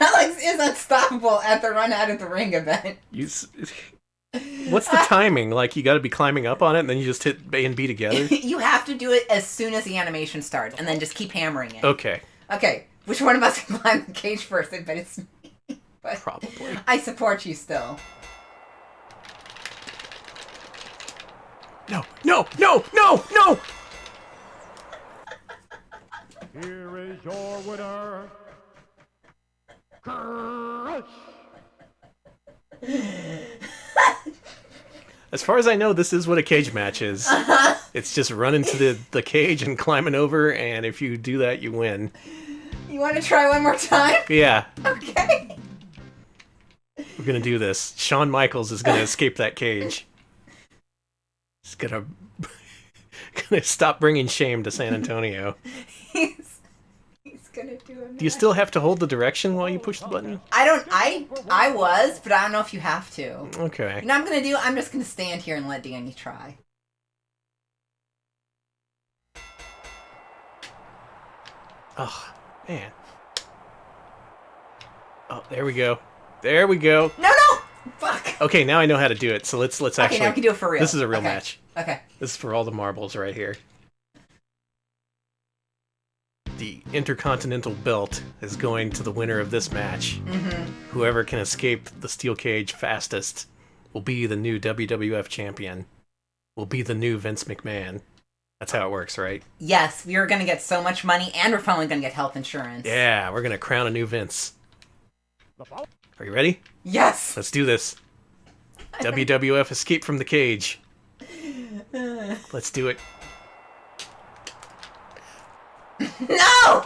Alex is unstoppable at the run out of the ring event. What's the timing? Like, you got to be climbing up on it, and then you just hit A and B together? You have to do it as soon as the animation starts, and then just keep hammering it. Okay. Okay, which one of us can climb the cage first? I bet it's me. But probably. I support you still. No, no, no, no, no! Here is your winner, Crush. As far as I know, this is what a cage match is. It's just running to the cage and climbing over, and if you do that, you win. You want to try one more time? Yeah. Okay. We're gonna do this. Shawn Michaels is gonna escape that cage. He's gonna stop bringing shame to San Antonio. He's gonna do it. Do you still have to hold the direction while you push the button? I was, but I don't know if you have to. Okay. You know what I'm just gonna stand here and let Danny try. Oh, man. Oh, there we go. There we go. No! Fuck! Okay, now I know how to do it, so let's actually... Okay, now we can do it for real. This is a real match. Okay. This is for all the marbles right here. The Intercontinental Belt is going to the winner of this match. Mm-hmm. Whoever can escape the steel cage fastest will be the new WWF champion. Will be the new Vince McMahon. That's how it works, right? Yes, we are going to get so much money, and we're finally going to get health insurance. Yeah, we're going to crown a new Vince. Are you ready? Yes! Let's do this. WWF Escape from the Cage. Let's do it. No!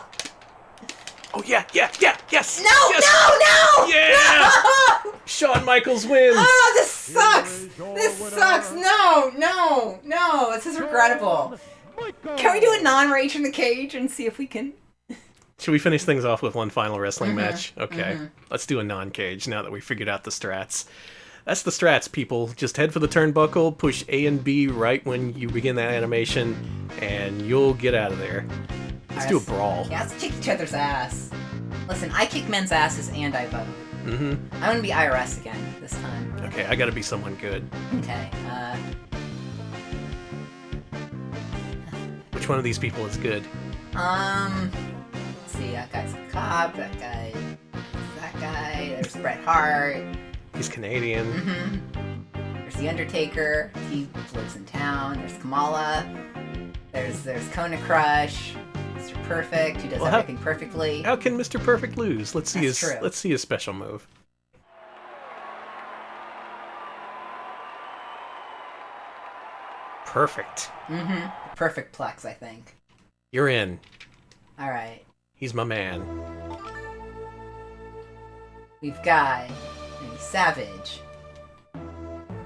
Oh, yeah, yes! No, yes! no! Yeah! No! Shawn Michaels wins! Oh, this sucks! This sucks! No! This is regrettable. Can we do a non-rage in the cage and see if we can... Should we finish things off with one final wrestling match? Okay. Let's do a non-cage now that we figured out the strats. That's the strats, people. Just head for the turnbuckle, push A and B right when you begin that animation, and you'll get out of there. Let's do a brawl. Yeah, let's kick each other's ass. Listen, I kick men's asses and I vote. Mm-hmm. I'm gonna be IRS again this time. Okay, I gotta be someone good. Okay, Which one of these people is good? let's see, that guy's a cop, that guy, there's Bret Hart. He's Canadian. Mm-hmm. There's The Undertaker, he lives in town. There's Kamala. There's Kona Crush. Mr. Perfect, who does everything perfectly. How can Mr. Perfect lose? Let's see True. Let's see his special move. Perfect. Mm-hmm. Perfect Plex, I think. You're in. Alright. He's my man. We've got Savage.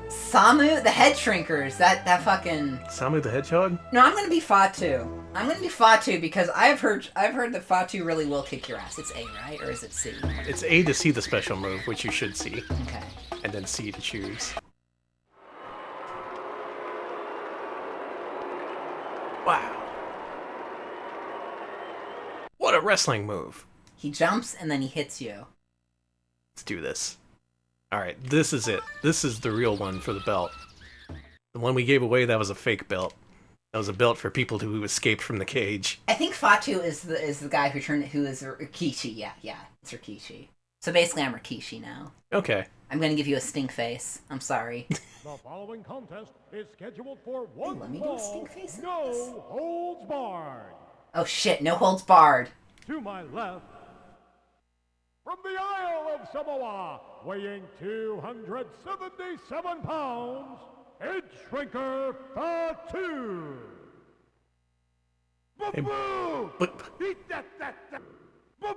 Samu, the Head Shrinkers, that fucking... Samu the Hedgehog? No, I'm gonna be Fatu. I'm gonna be Fatu because I've heard that Fatu really will kick your ass. It's A, right? Or is it C? It's A to see the special move, which you should see. Okay. And then C to choose. Wow. What a wrestling move. He jumps and then he hits you. Let's do this. Alright, this is it. This is the real one for the belt. The one we gave away, that was a fake belt. That was a belt for people who escaped from the cage. I think Fatu is the guy who is Rikishi. Yeah, it's Rikishi. So basically I'm Rikishi now. Okay. I'm gonna give you a stink face. I'm sorry. The following contest is scheduled for one let me do a fall, stink face. no holds barred. Oh shit, no holds barred. To my left, from the Isle of Samoa, weighing 277 pounds, Head Shrinker Fatu. Hey, Boo-boo! but- Eat that. Boo-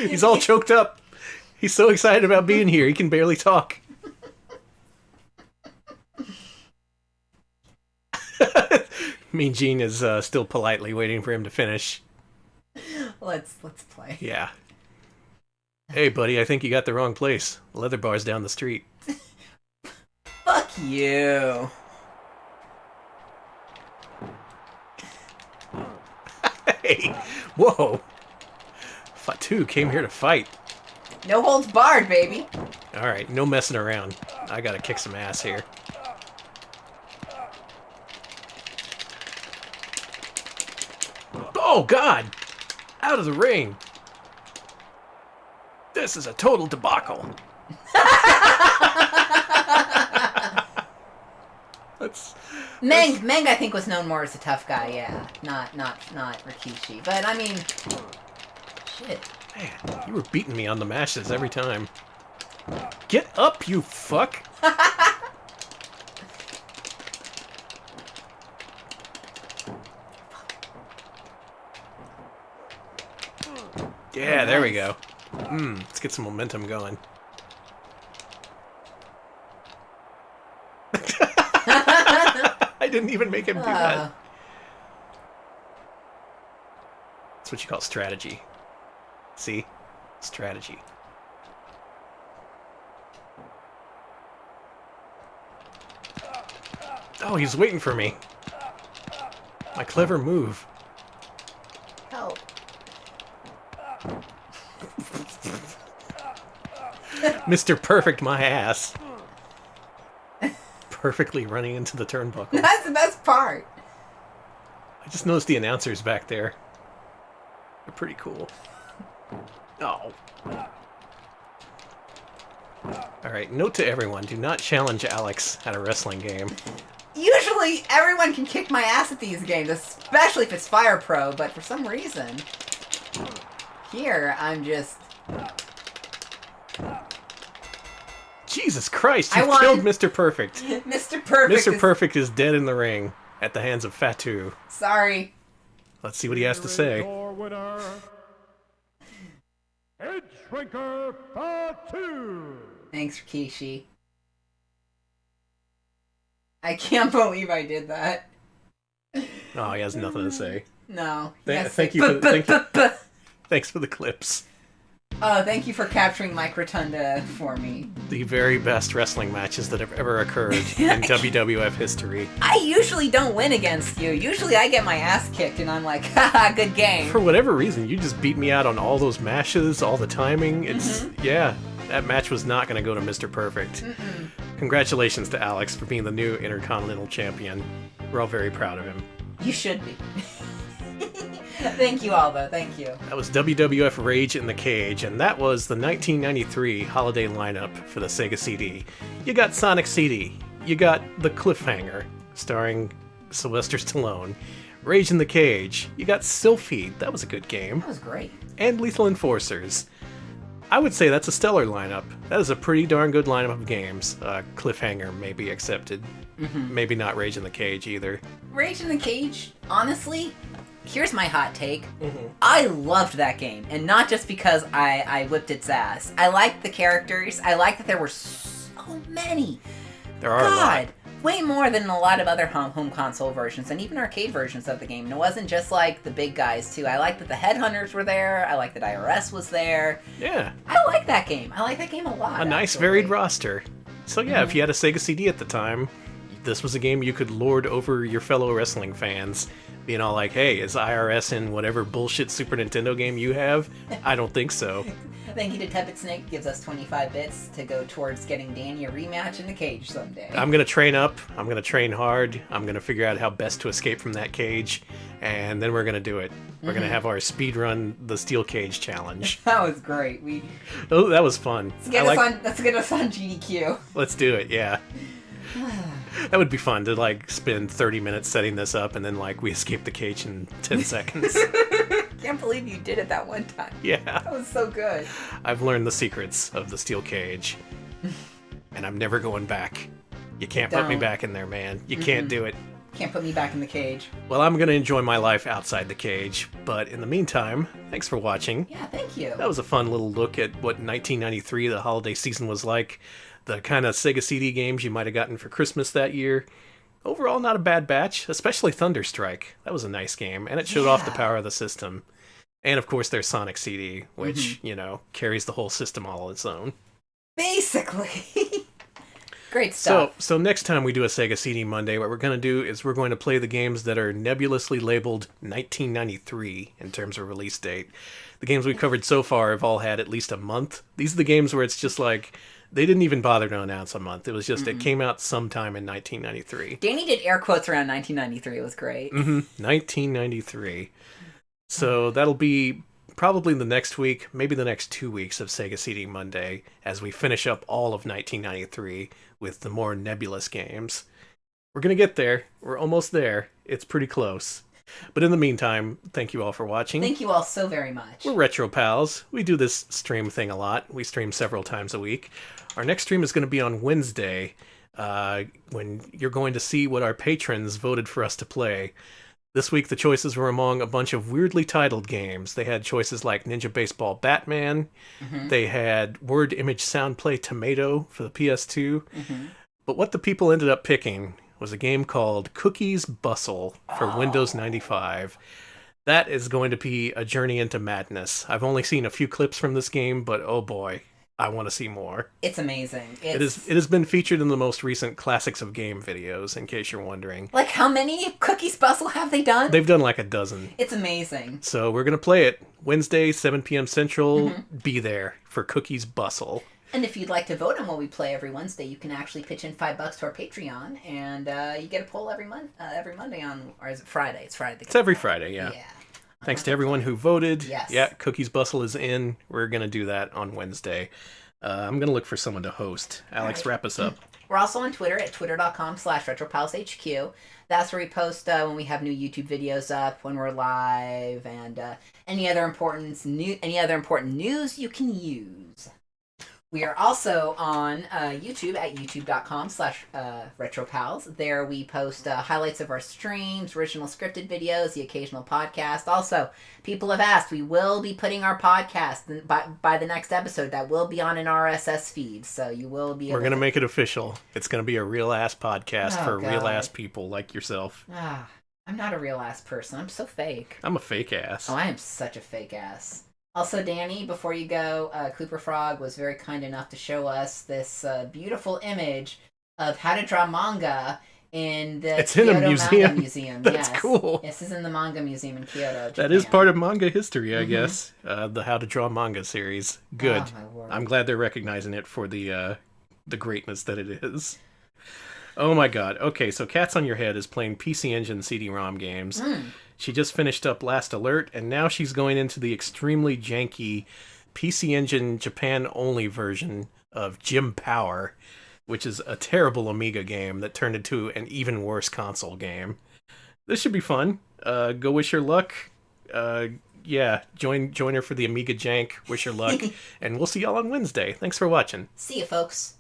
He's all choked up. He's so excited about being here, he can barely talk. Mean Gene is still politely waiting for him to finish. Let's play. Yeah. Hey, buddy, I think you got the wrong place. Leather bar's down the street. Fuck you. Hey, whoa. Fatu came here to fight. No holds barred, baby. All right, no messing around. I gotta kick some ass here. Oh, God! Out of the ring! This is a total debacle. Meng, I think, was known more as a tough guy, yeah. Not Rikishi. But, I mean... Shit. Man, you were beating me on the mashes every time. Get up, you fuck! Yeah, there we go. Let's get some momentum going. I didn't even make him do that. That's what you call strategy. See? Strategy. Oh, he's waiting for me. My clever move. Help. Mr. Perfect, my ass. Perfectly running into the turnbuckle. That's the best part. I just noticed the announcers back there. They're pretty cool. Oh. Alright, note to everyone, do not challenge Alex at a wrestling game. Usually, everyone can kick my ass at these games, especially if it's Fire Pro, but for some reason... Here, I'm just... Jesus Christ, you killed Mr. Perfect. Mr. Perfect Mr. Perfect is dead in the ring at the hands of Fatu. Sorry. Let's see what he has to say. Your winner, Head Shrinker Fatu. Thanks, Rikishi. I can't believe I did that. Oh, he has nothing to say. No. Thanks for the clips. Oh, thank you for capturing Mike Rotunda for me. The very best wrestling matches that have ever occurred in WWF history. I usually don't win against you. Usually I get my ass kicked and I'm like, haha, good game. For whatever reason, you just beat me out on all those matches, all the timing. It's, yeah, that match was not going to go to Mr. Perfect. Congratulations to Alex for being the new Intercontinental Champion. We're all very proud of him. You should be. Thank you all, though. Thank you. That was WWF Rage in the Cage, and that was the 1993 holiday lineup for the Sega CD. You got Sonic CD. You got The Cliffhanger, starring Sylvester Stallone. Rage in the Cage. You got Silpheed. That was a good game. That was great. And Lethal Enforcers. I would say that's a stellar lineup. That is a pretty darn good lineup of games. Cliffhanger may be accepted. Maybe not Rage in the Cage either. Rage in the Cage, honestly... Here's my hot take. I loved that game, and not just because I whipped its ass. I liked the characters. I liked that there were so many. There are a lot. Way more than a lot of other home console versions, and even arcade versions of the game. And it wasn't just like the big guys, too. I liked that the Headhunters were there. I liked that IRS was there. Yeah. I like that game. I like that game a lot. A nice, varied roster. So yeah, if you had a Sega CD at the time, this was a game you could lord over your fellow wrestling fans. Being all like, hey, is IRS in whatever bullshit Super Nintendo game you have? I don't think so. Thank you to Tepid Snake, gives us 25 bits to go towards getting Danny a rematch in the cage someday. I'm going to train up. I'm going to train hard. I'm going to figure out how best to escape from that cage. And then we're going to do it. We're going to have our speedrun the Steel Cage challenge. That was great. Oh, that was fun. Let's get us on GDQ. Let's do it, yeah. That would be fun to like spend 30 minutes setting this up and then like we escape the cage in 10 seconds. Can't believe you did it that one time. Yeah. That was so good. I've learned the secrets of the Steel Cage. And I'm never going back. You can't put me back in there, man. You can't do it. Can't put me back in the cage. Well, I'm going to enjoy my life outside the cage. But in the meantime, thanks for watching. Yeah, thank you. That was a fun little look at what 1993, the holiday season, was like. The kind of Sega CD games you might have gotten for Christmas that year. overall, not a bad batch, especially Thunderstrike. That was a nice game, and it showed off the power of the system. And, of course, there's Sonic CD, which, carries the whole system all on its own. Basically. Great stuff. So next time we do a Sega CD Monday, what we're going to do is we're going to play the games that are nebulously labeled 1993 in terms of release date. The games we've covered so far have all had at least a month. These are the games where it's just like, they didn't even bother to announce a month. It was just, it came out sometime in 1993. Danny did air quotes around 1993. It was great. 1993. So that'll be probably the next week, maybe the next 2 weeks of Sega CD Monday, as we finish up all of 1993 with the more nebulous games. We're going to get there. We're almost there. It's pretty close. But in the meantime, thank you all for watching. Thank you all so very much. We're Retro Pals. We do this stream thing a lot. We stream several times a week. Our next stream is going to be on Wednesday, when you're going to see what our patrons voted for us to play. This week, the choices were among a bunch of weirdly titled games. They had choices like Ninja Baseball Batman. They had Word Image Sound Play Tomato for the PS2. But what the people ended up picking was a game called Cookies Bustle for Windows 95. That is going to be a journey into madness. I've only seen a few clips from this game, but oh boy, I want to see more. It's amazing. It has been featured in the most recent Classics of Game videos, in case you're wondering. Like, how many Cookies Bustle have they done? They've done like a dozen. It's amazing. So we're going to play it Wednesday, 7 p.m. Central. Be there for Cookies Bustle. And if you'd like to vote on what we play every Wednesday, you can actually pitch in $5 to our Patreon, and you get a poll every Monday on, or is it Friday? It's Friday. It's every Friday, yeah. Thanks to everyone who voted. Yes. Yeah, Cookies Bustle is in. We're going to do that on Wednesday. I'm going to look for someone to host. Alex, wrap us up. We're also on Twitter at twitter.com/retropalshq. That's where we post when we have new YouTube videos up, when we're live, and any other important news you can use. We are also on YouTube at youtube.com/retropals. There we post highlights of our streams, original scripted videos, the occasional podcast. Also, people have asked, we will be putting our podcast by the next episode. That will be on an RSS feed, so you will be able We're going to make it official. It's going to be a real-ass podcast for God. real-ass people like yourself. I'm not a real-ass person. I'm so fake. I'm a fake ass. Oh, I am such a fake ass. Also, Danny, before you go, Cooper Frog was very kind enough to show us this beautiful image of how to draw manga in the Kyoto Manga Museum. That's cool. This is in the Manga Museum in Kyoto, Japan. That is part of manga history, I guess. The How to Draw Manga series. Good. Oh, my word. I'm glad they're recognizing it for the greatness that it is. Oh my god. Okay, so Cats on Your Head is playing PC Engine CD-ROM games. She just finished up Last Alert, and now she's going into the extremely janky PC Engine Japan-only version of Jim Power, which is a terrible Amiga game that turned into an even worse console game. This should be fun. Go wish her luck. Yeah, join her for the Amiga jank. Wish her luck. And we'll see y'all on Wednesday. Thanks for watching. See you, folks.